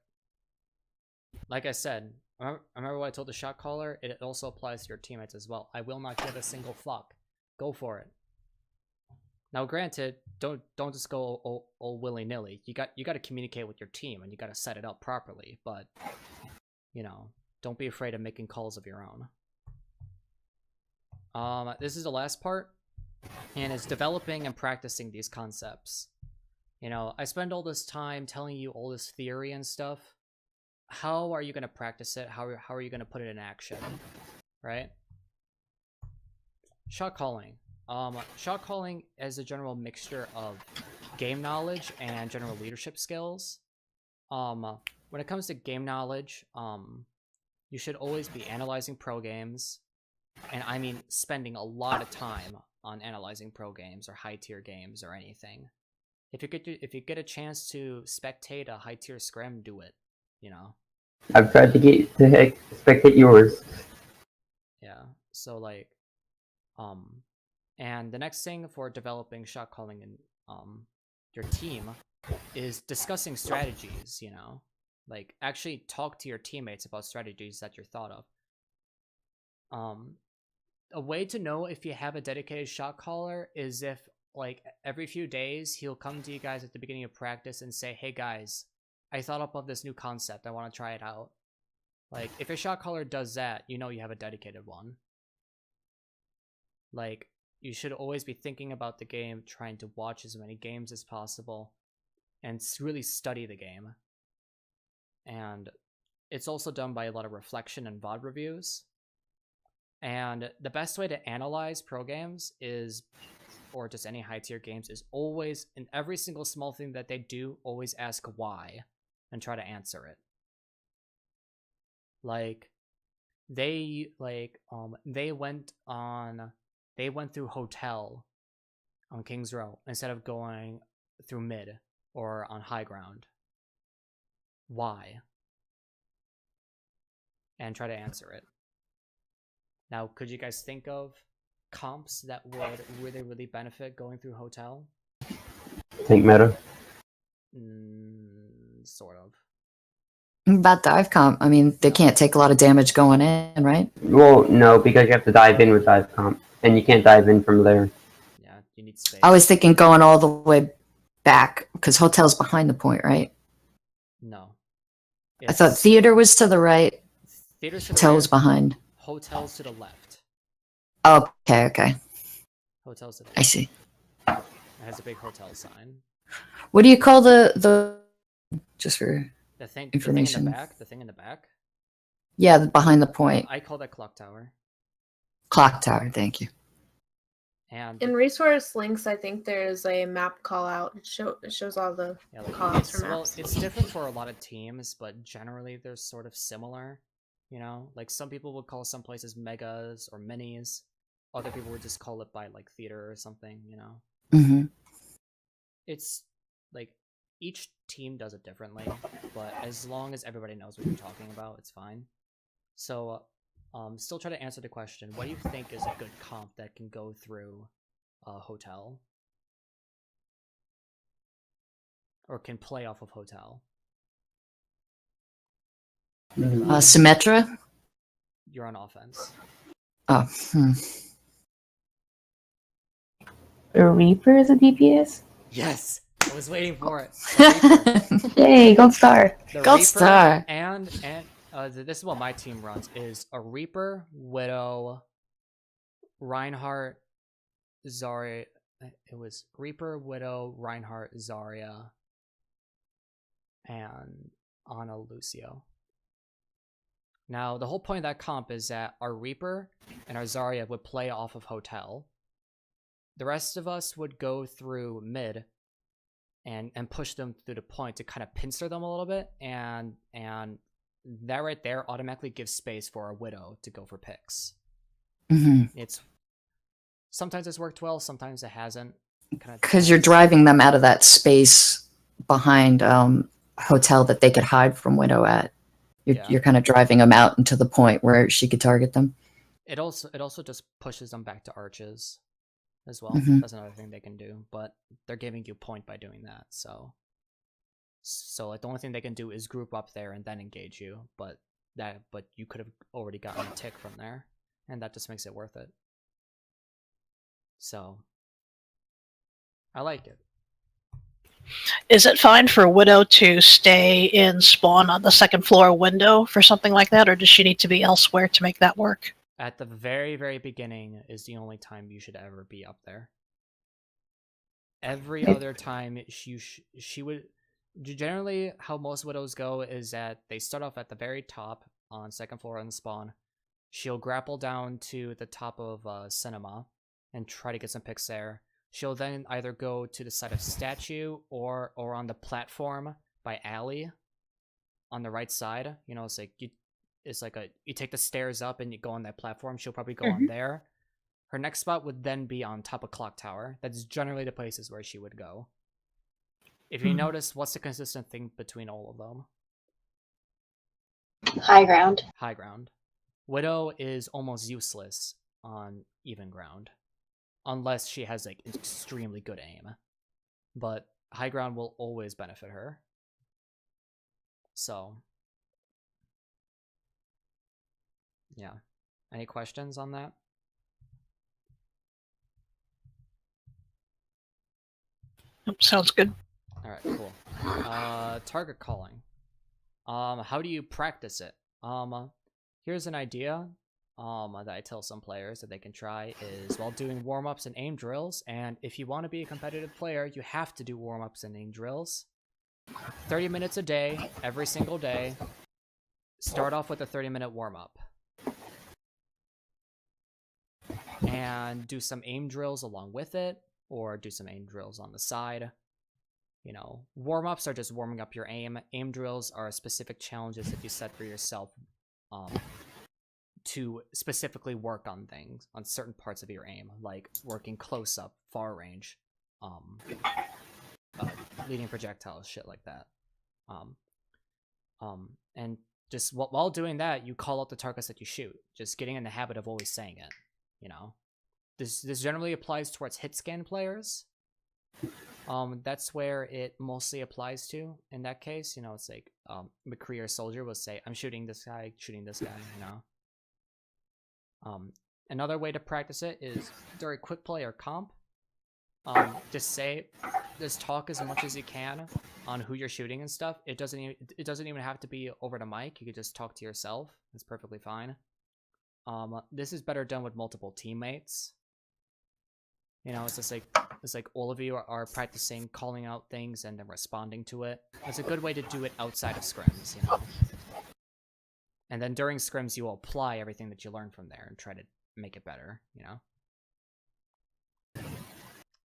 Like I said, remember what I told the shot caller? It also applies to your teammates as well. I will not give a single fuck. Go for it. Now, granted, don't just go all willy-nilly. You got to communicate with your team, and you got to set it up properly, but, you know, don't be afraid of making calls of your own. This is the last part, and it's developing and practicing these concepts. You know, I spend all this time telling you all this theory and stuff. How are you going to practice it? How are you going to put it in action? Right? Shot calling. Shot calling is a general mixture of game knowledge and general leadership skills. When it comes to game knowledge, you should always be analyzing pro games. And I mean spending a lot of time on analyzing pro games or high tier games or anything. If you get a chance to spectate a high tier scrim, do it. You know. I've tried to get to spectate yours. Yeah. So, like, and the next thing for developing shot calling in your team is discussing strategies. You know, like, actually talk to your teammates about strategies that you're thought of. A way to know if you have a dedicated shot caller is if, like, every few days he'll come to you guys at the beginning of practice and say, hey guys, I thought up of this new concept, I want to try it out. Like, if your shot caller does that, you know you have a dedicated one. Like, you should always be thinking about the game, trying to watch as many games as possible, and really study the game. And it's also done by a lot of reflection and VOD reviews. And the best way to analyze pro games is, or just any high tier games, is always, in every single small thing that they do, always ask why and try to answer it. Like, they went through hotel on King's Row instead of going through mid or on high ground. Why? And try to answer it. Now, could you guys think of comps that would really benefit going through hotel? Tank meta. Sort of. About dive comp, I mean, they can't take a lot of damage going in, right? Well, no, because you have to dive in with dive comp, and you can't dive in from there. Yeah, you need space. I was thinking going all the way back, because hotel's behind the point, right? No. I thought theater was to the right, Theater's to the hotel was right, behind. hotel's to the left. Oh, okay. Hotel's to the I left. see. It has a big hotel sign. What do you call the just for The thing information? The thing in the back? Yeah, behind the point. I call that clock tower. Clock tower, thank you. And In resource links, I think there's a map call out. It shows all the call outs for maps. it's different for a lot of teams, but generally they're sort of similar. You know, like some people would call some places megas or minis. Other people would just call it by like theater or something, you know. Mm-hmm. It's like each team does it differently, but as long as everybody knows what you're talking about, it's fine. So, still try to answer the question. What do you think is a good comp that can go through a hotel? Or can play off of hotel? Symmetra? You're on offense. Oh, A Reaper is a DPS? Yes! I was waiting for it. The Reaper. Yay, gold star. The Gold Reaper star. And this is what my team runs, is a Reaper, Widow, Reinhardt, Zarya. It was Reaper, Widow, Reinhardt, Zarya, and Ana Lucio. Now, the whole point of that comp is that our Reaper and our Zarya would play off of hotel. The rest of us would go through mid and push them through the point to kind of pincer them a little bit, and that right there automatically gives space for our Widow to go for picks. mm-hmm. Sometimes it's worked well, sometimes it hasn't. Because you're driving them out of that space behind hotel that they could hide from Widow at. You're kind of driving them out into the point where she could target them. It also just pushes them back to arches as well. Mm-hmm. That's another thing they can do, but they're giving you point by doing that. So like the only thing they can do is group up there and then engage you, but you could have already gotten a tick from there, and that just makes it worth it. So I like it. Is it fine for Widow to stay in spawn on the second floor window for something like that, or does she need to be elsewhere to make that work? At the very, very beginning is the only time you should ever be up there. Every other time, she would... Generally, how most Widows go is that they start off at the very top on second floor on the spawn. She'll grapple down to the top of Cinema and try to get some picks there. She'll then either go to the side of Statue or on the platform by Alley on the right side. You know, it's like you take the stairs up and you go on that platform. She'll probably go on there. Her next spot would then be on top of Clock Tower. That's generally the places where she would go. If you notice, what's the consistent thing between all of them? High ground. High ground. Widow is almost useless on even ground, unless she has like extremely good aim. But high ground will always benefit her. So, yeah. Any questions on that? Sounds good. All right, cool. Target calling. How do you practice it? Here's an idea that I tell some players that they can try is while doing warm-ups and aim drills, and if you want to be a competitive player, you have to do warm-ups and aim drills. 30 minutes a day, every single day. Start off with a 30-minute warm-up. And do some aim drills along with it, or do some aim drills on the side. You know, warm-ups are just warming up your aim. Aim drills are specific challenges that you set for yourself to specifically work on things, on certain parts of your aim, like working close up, far range, leading projectiles, shit like that. And just while doing that, you call out the targets that you shoot. Just getting in the habit of always saying it. You know, this generally applies towards hit scan players. That's where it mostly applies to. In that case, you know, it's like McCree or Soldier will say, "I'm shooting this guy," you know. Another way to practice it is during quick play or comp. Just talk as much as you can on who you're shooting and stuff. It doesn't even have to be over the mic. You could just talk to yourself. It's perfectly fine. This is better done with multiple teammates. You know, it's like all of you are practicing calling out things and then responding to it. It's a good way to do it outside of scrims, you know. And then during scrims, you will apply everything that you learn from there and try to make it better, you know.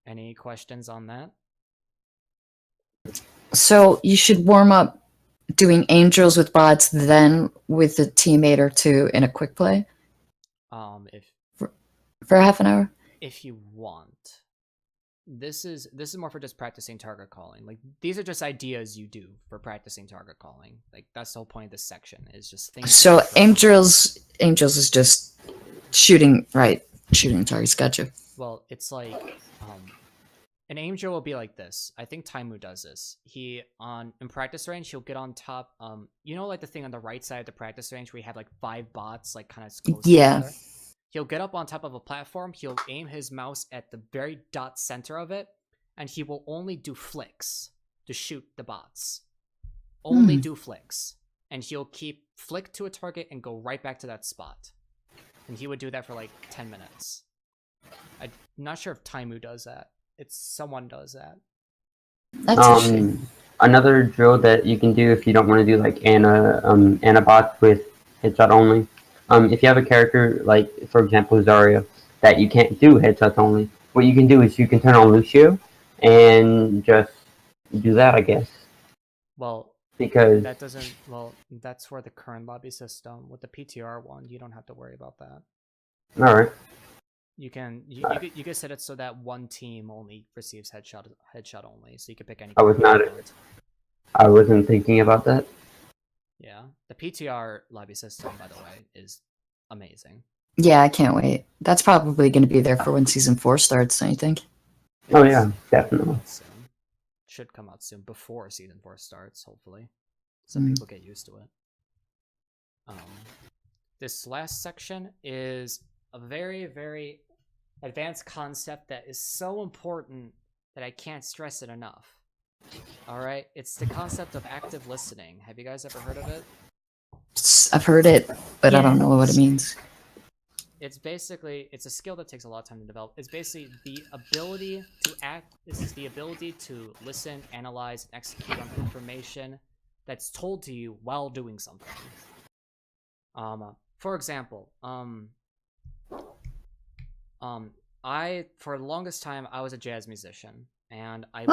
Any questions on that? So you should warm up doing angels with bots, then with a teammate or two in a quick play for half an hour. If you want. This is more for just practicing target calling. Like, these are just ideas you do for practicing target calling. Like, that's the whole point of this section, is just things. So angels is just shooting targets. Gotcha. Well, it's like an angel will be like this. I think Taimu does this. He in practice range, he'll get on top. You know, like the thing on the right side of the practice range where you have like 5 bots, like kind of close together? He'll get up on top of a platform, he'll aim his mouse at the very dot center of it, and he will only do flicks to shoot the bots. Only do flicks. And he'll keep flick to a target and go right back to that spot. And he would do that for like 10 minutes. I'm not sure if Taimu does that. Someone does that. That's another drill that you can do if you don't want to do like Ana bots with headshot only. If you have a character like, for example, Zarya, that you can't do headshots only, what you can do is you can turn on Lucio and just do that, I guess. Well, because that doesn't. Well, that's for the current lobby system. With the PTR one, you don't have to worry about that. All right. You can set it so that one team only receives headshot only, so you can pick any. I wasn't thinking about that. Yeah, the PTR lobby system, by the way, is amazing. Yeah, I can't wait. That's probably going to be there for when Season 4 starts, don't you think? Oh yeah, definitely. Should come out soon, before Season 4 starts, hopefully. So people get used to it. This last section is a very, very advanced concept that is so important that I can't stress it enough. Alright, it's the concept of active listening. Have you guys ever heard of it? I've heard it, but I don't know what it means. It's a skill that takes a lot of time to develop. It's basically the ability to act. This is the ability to listen, analyze, and execute on information that's told to you while doing something. For example, for the longest time I was a jazz musician, and I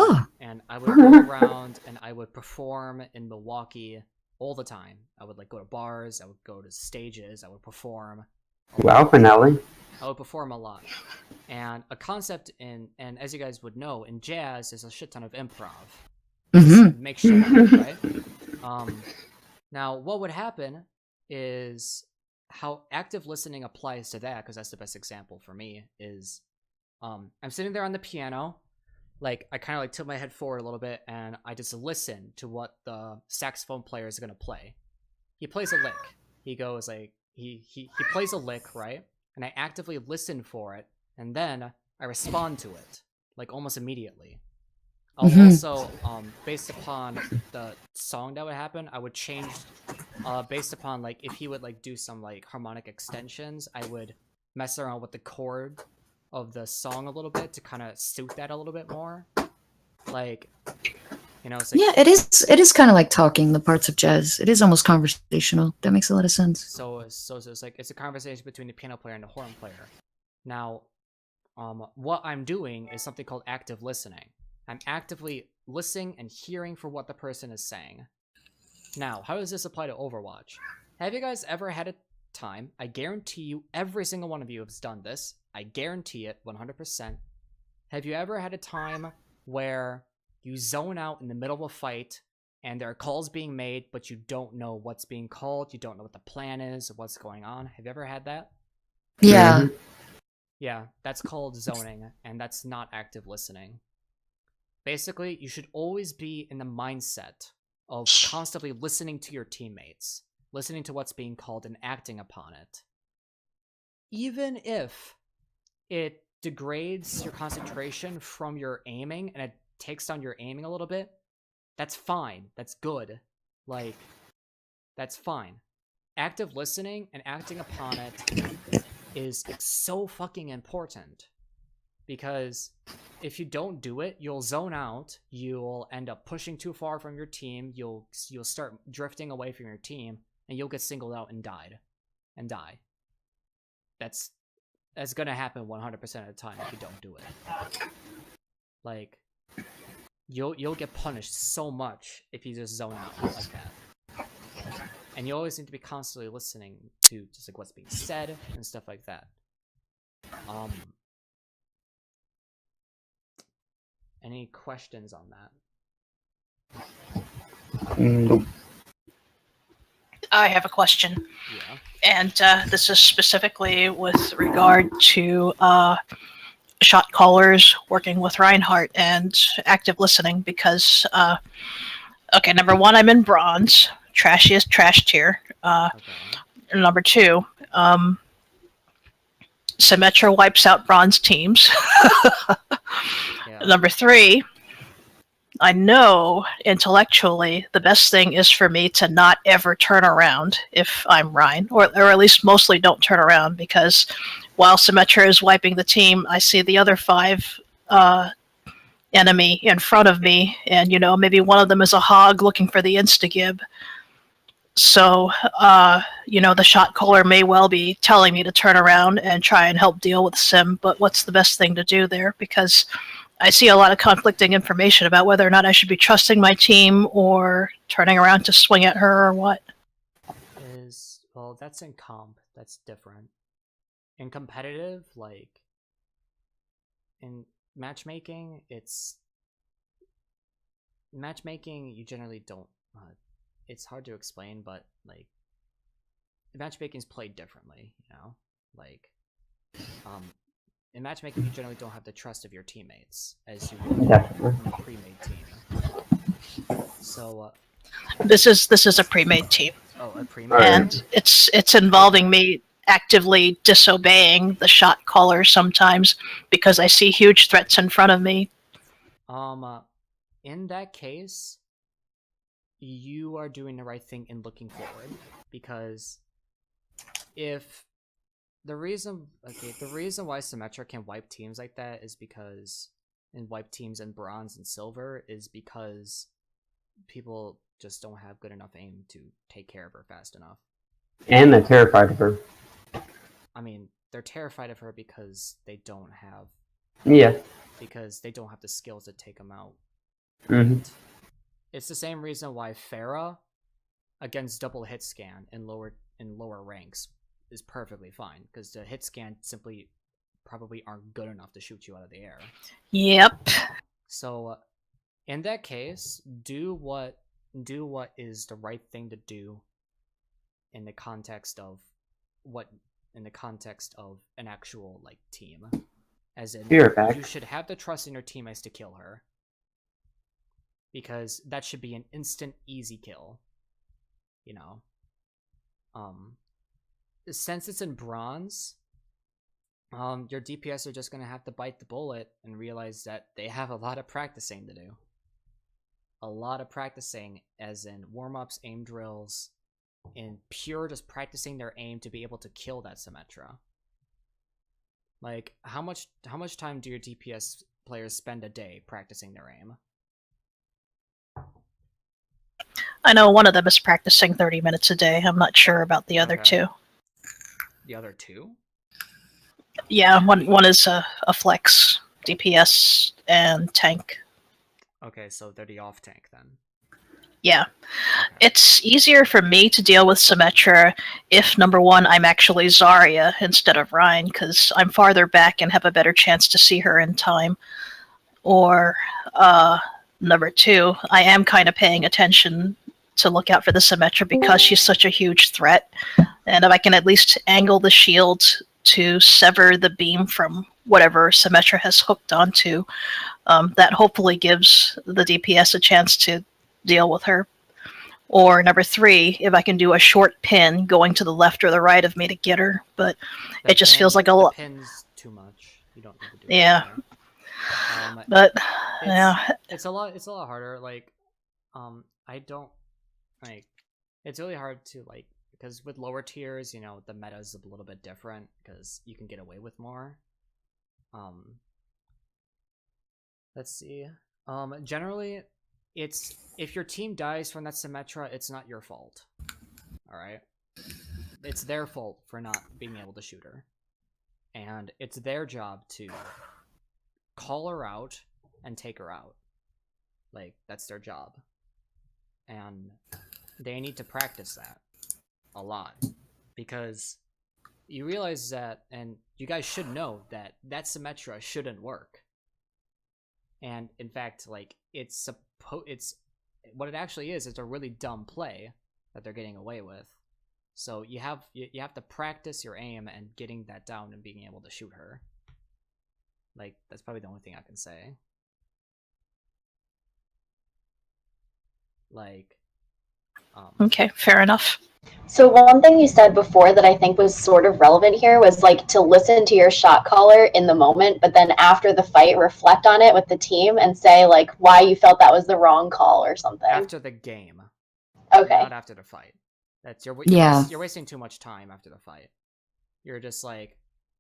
would go around and I would perform in Milwaukee all the time. I would like go to bars, I would go to stages, I would perform. Wow, finale. I would perform a lot. And a concept and as you guys would know, in jazz there's a shit ton of improv. Make shit happen, right? Now what would happen is how active listening applies to that, because that's the best example for me, is I'm sitting there on the piano, like I kind of like tilt my head forward a little bit and I just listen to what the saxophone player is going to play. He plays a lick. He goes like he plays a lick, right? And I actively listen for it, and then I respond to it like almost immediately. I'll also based upon the song that would happen, I would change based upon like if he would like do some like harmonic extensions, I would mess around with the chord of the song a little bit to kind of suit that a little bit more. Like, you know, it's like, yeah, it is kind of like talking the parts of jazz. It is almost conversational. That makes a lot of sense. So it's like it's a conversation between the piano player and the horn player. Now, what I'm doing is something called active listening. I'm actively listening and hearing for what the person is saying. Now, how does this apply to Overwatch? Have you guys ever had a time, I guarantee you, every single one of you has done this. I guarantee it 100%. Have you ever had a time where you zone out in the middle of a fight and there are calls being made, but you don't know what's being called, you don't know what the plan is, or what's going on? Have you ever had that? Yeah. Mhm. Yeah, that's called zoning, and that's not active listening. Basically, you should always be in the mindset of constantly listening to your teammates, listening to what's being called and acting upon it. Even if it degrades your concentration from your aiming and it takes down your aiming a little bit, that's fine. That's good. Like, that's fine. Active listening and acting upon it is so fucking important. Because if you don't do it, you'll zone out, you'll end up pushing too far from your team, you'll start drifting away from your team, and you'll get singled out and die. That's gonna happen 100% of the time if you don't do it. Like, you'll get punished so much if you just zone out like that. And you always need to be constantly listening to just like what's being said and stuff like that. Any questions on that? Nope. I have a question. Yeah. And this is specifically with regard to shot callers working with Reinhardt and active listening because, okay, number one, I'm in bronze, trashiest trash tier. Okay. Number two, Symmetra wipes out bronze teams. Yeah. Number three, I know intellectually the best thing is for me to not ever turn around if I'm Ryan, or at least mostly don't turn around, because while Symmetra is wiping the team, I see the other 5 enemy in front of me, and maybe one of them is a hog looking for the insta-gib. So, the shot caller may well be telling me to turn around and try and help deal with Sim, but what's the best thing to do there? Because I see a lot of conflicting information about whether or not I should be trusting my team or turning around to swing at her or what. Well, that's in comp. That's different. In competitive, like, in matchmaking, you generally don't, it's hard to explain, but, like, matchmaking is played differently, like, in matchmaking, you generally don't have the trust of your teammates as you would in a pre-made team. So, This is a pre-made team, a pre-made Right. and it's involving me actively disobeying the shot caller sometimes because I see huge threats in front of me. In that case, you are doing the right thing in looking forward, because if the reason why Symmetra can wipe teams like that is because, and wipe teams in bronze and silver, is because people just don't have good enough aim to take care of her fast enough. And they're terrified of her. I mean, they're terrified of her because they don't have Yeah. the skills to take them out. Mm-hmm. It's the same reason why Pharah against double hit scan in lower ranks is perfectly fine, because the hit scan simply probably aren't good enough to shoot you out of the air. Yep. So in that case, do what is the right thing to do in the context of an actual, like, team. As in, you should have the trust in your teammates to kill her, because that should be an instant, easy kill. Since it's in bronze, your DPS are just gonna have to bite the bullet and realize that they have a lot of practicing to do. A lot of practicing, as in warm-ups, aim drills, and pure just practicing their aim to be able to kill that Symmetra. Like, how much time do your DPS players spend a day practicing their aim? I know one of them is practicing 30 minutes a day. I'm not sure about the other Okay. two. The other two? Yeah, one is a flex, DPS, and tank. Okay, so they're the off tank then. Yeah. It's easier for me to deal with Symmetra if, number one, I'm actually Zarya instead of Ryan, because I'm farther back and have a better chance to see her in time. Or, number two, I am kind of paying attention to look out for the Symmetra because she's such a huge threat. And if I can at least angle the shield to sever the beam from whatever Symmetra has hooked onto, that hopefully gives the DPS a chance to deal with her. Or number three, if I can do a short pin going to the left or the right of me to get her, but The it just pin- feels like a the lot. pin's too much. You don't need to do Yeah. it. But It's, yeah, it's a lot harder. Like, I don't like. It's really hard to like because with lower tiers, you know, the meta is a little bit different because you can get away with more. Let's see. Generally, it's if your team dies from that Symmetra, it's not your fault. All right, it's their fault for not being able to shoot her, and it's their job to call her out and take her out. Like, that's their job. And they need to practice that a lot. Because you realize that, and you guys should know that that Symmetra shouldn't work. And in fact, like, it's what it actually is, it's a really dumb play that they're getting away with. So you have to practice your aim and getting that down and being able to shoot her. Like, that's probably the only thing I can say. Like, okay, fair enough. So one thing you said before that I think was sort of relevant here was like to listen to your shot caller in the moment, but then after the fight, reflect on it with the team and say like why you felt that was the wrong call or something. after the game. Okay. Not after the fight. That's you're wasting too much time after the fight. You're just like,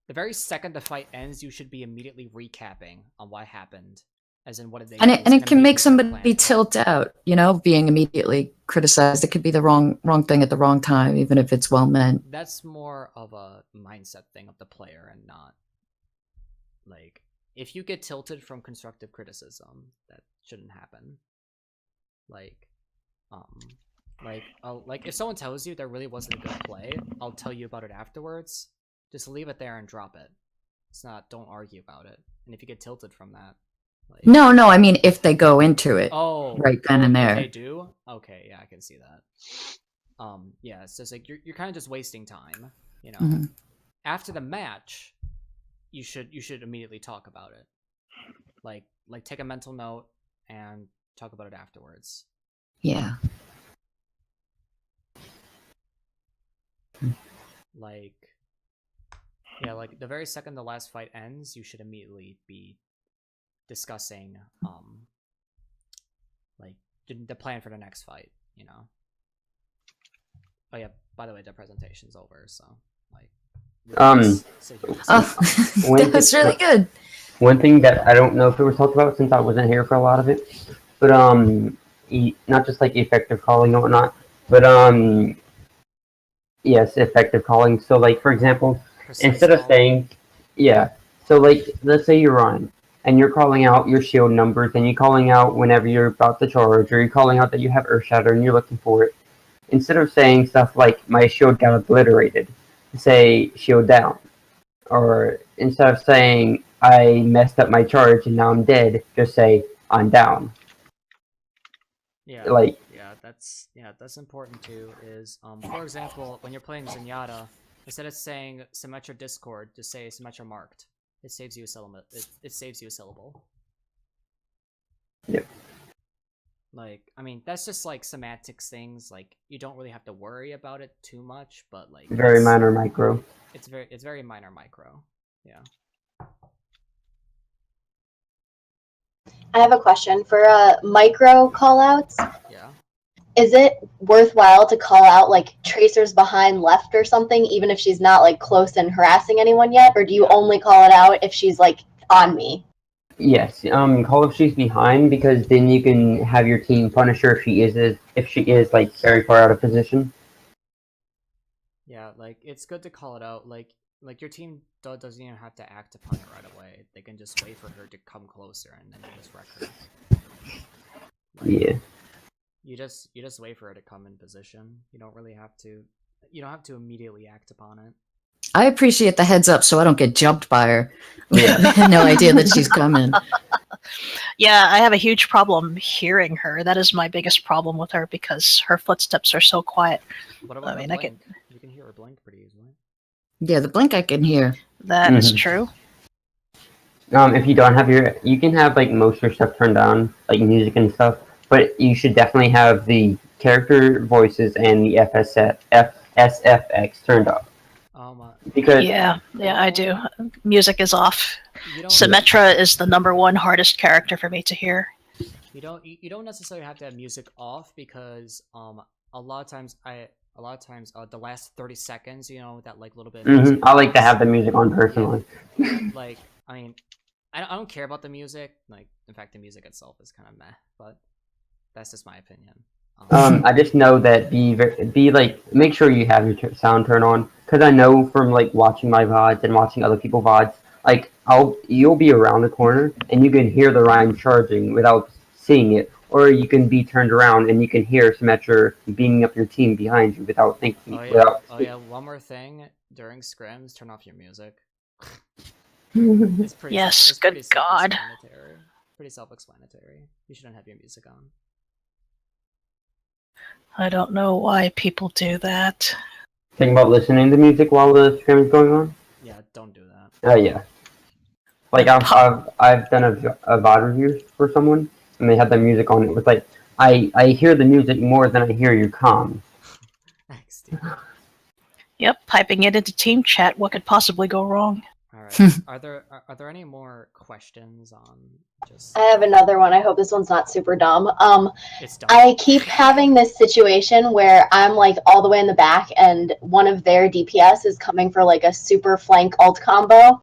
the very second the fight ends, you should be immediately recapping on what happened, as in what did they. And it can make immediately somebody plan. tilt out, you know, being immediately criticized. It could be the wrong thing at the wrong time, even if it's well meant. That's more of a mindset thing of the player, and not like, if you get tilted from constructive criticism, that shouldn't happen. Like if someone tells you there really wasn't a good play, I'll tell you about it afterwards. Just leave it there and drop it. It's not, don't argue about it. And if you get tilted from that, like, No, I mean if they go into it right then and if there. they do? Okay, yeah, I can see that. Yeah, it's just like you're kind of just wasting time, you know. Mhm. After the match, you should immediately talk about it. Like take a mental note and talk about it afterwards. Yeah. Like, yeah, like the very second the last fight ends, you should immediately be discussing like the plan for the next fight, you know. Oh yeah, by the way, the presentation's over, so like Oh, that was really good. One thing that I don't know if it was talked about since I wasn't here for a lot of it, but not just like effective calling and whatnot, but yes, effective calling. So like, for example, instead of saying, yeah, so like, let's say you're on and you're calling out your shield numbers and you're calling out whenever you're about to charge, or you're calling out that you have Earth Shatter and you're looking for it. Instead of saying stuff like my shield got obliterated, say shield down. Or instead of saying I messed up my charge and now I'm dead, just say I'm down. Yeah, like, that's important too. Is for example, when you're playing Zenyatta, instead of saying Symmetra Discord, just say Symmetra marked. It saves you a syllable. It saves you a syllable. Yep. Like, I mean, that's just like semantics things. Like, you don't really have to worry about it too much, but like very minor micro. It's very minor micro. Yeah. I have a question for micro callouts. Yeah. Is it worthwhile to call out like tracers behind left or something, even if she's not like close and harassing anyone yet, or do you only call it out if she's like on me? Yes, call if she's behind, because then you can have your team punish her if she is like very far out of position. Yeah, like it's good to call it out. Like your team doesn't even have to act upon it right away. They can just wait for her to come closer and then you just wreck her. Yeah. You just wait for her to come in position. You don't really have to. You don't have to immediately act upon it. I appreciate the heads up so I don't get jumped by her. Yeah. I had no idea that she's coming. Yeah, I have a huge problem hearing her. That is my biggest problem with her because her footsteps are so quiet. What about I mean, her I can- blink? You can hear her blink pretty easily. Yeah, the blink I can hear. That is Mhm. true. If you don't have you can have like most of your stuff turned down, like music and stuff, but you should definitely have the character voices and the SFX turned off. Because Yeah, I do. Music is off. You don't. Symmetra is the #1 hardest character for me to hear. You don't necessarily have to have music off because a lot of times the last 30 seconds, you know, that like little bit of music I like to plays. have the music on personally. Like, I mean, I don't care about the music. Like, in fact, the music itself is kind of meh, but that's just my opinion. I just know that be like, make sure you have your sound turned on, because I know from like watching my VODs and watching other people's VODs, like you'll be around the corner and you can hear the Ryan charging without seeing it, or you can be turned around and you can hear Symmetra beaming up your team behind you without thinking. Oh yeah, one more thing. During scrims, turn off your music. It's pretty Yes, it's good pretty God. self-explanatory. Pretty self-explanatory. You shouldn't have your music on. I don't know why people do that. Think about listening to music while the stream is going on. Yeah, don't do that. Oh yeah. Like I've done a VOD review for someone, and they had the music on. It was like I hear the music more than I hear your comms. Thanks, Steve. Yep, piping it into team chat. What could possibly go wrong? All right. Are there any more questions on just? I have another one. I hope this one's not super dumb. It's dumb. I keep having this situation where I'm like all the way in the back and one of their DPS is coming for like a super flank ult combo.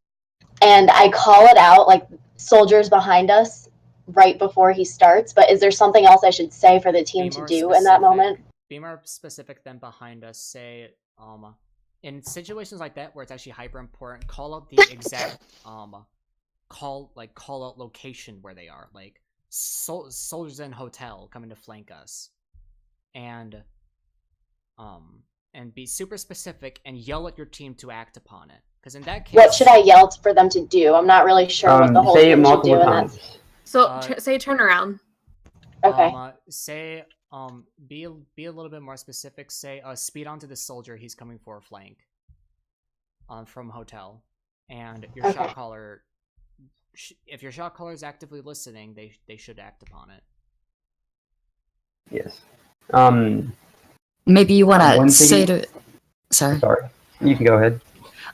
And I call it out like soldiers behind us right before he starts. But is there something else I should say for the team to do in that moment? Be more specific than behind us. Say, in situations like that where it's actually hyper important, call out the exact call out location where they are, like soldiers in hotel coming to flank us, and be super specific and yell at your team to act upon it. Because in that case, What should I yell for them to do? I'm not really sure what the whole say it team should do. multiple And times. that's So say turn around. okay. Say be a little bit more specific. Say speed onto the soldier. He's coming for a flank. From hotel, and your Okay. shot caller. If your shot caller is actively listening, they should act upon it. Yes. Maybe you want one to thing- say to... Sorry. Sorry. You can go ahead.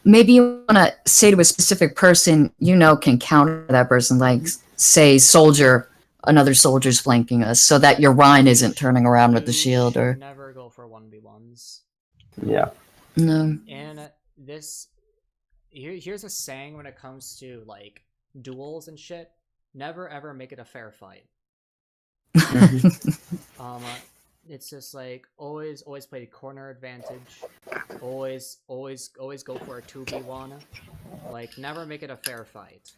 Maybe you want to say to a specific person, you know, can counter that person, like, say, soldier, another soldier's flanking us, so that your Rhine isn't turning around with the shield, You or... should never go for 1v1s. Yeah. No. And here's a saying when it comes to like duels and shit: never ever make it a fair fight. It's just like always play the corner advantage. Always go for a 2v1. Like, never make it a fair fight.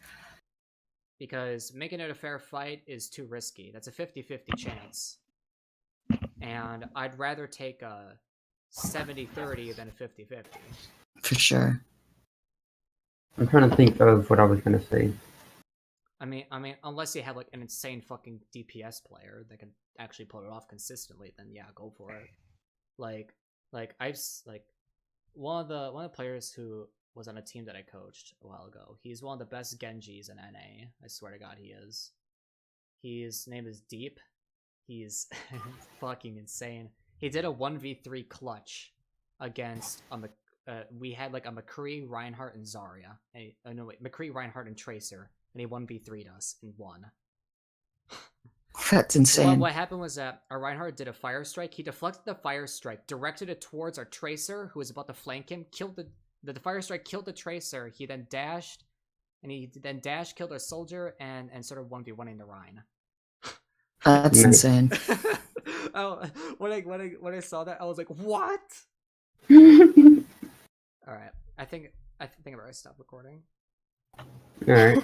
Because making it a fair fight is too risky. That's a 50-50 chance. And I'd rather take a 70-30 than a 50-50. For sure. I'm trying to think of what I was gonna say. I mean, unless you have like an insane fucking DPS player that can actually pull it off consistently, then yeah, go for it. Like one of the players who was on a team that I coached a while ago. He's one of the best Genjis in NA. I swear to God, he is. His name is Deep. He's fucking insane. He did a 1v3 clutch against we had like a McCree, Reinhardt, and Zarya. McCree, Reinhardt, and Tracer, and he 1v3'd us and won. That's insane. What happened was that our Reinhardt did a fire strike. He deflected the fire strike, directed it towards our Tracer, who was about to flank him. Killed the fire strike, killed the Tracer. He then dashed, killed our soldier, and started 1v1ing the Rhine. That's insane. Oh, when I saw that, I was like, "What?" All right, I think I've already stopped recording. All right.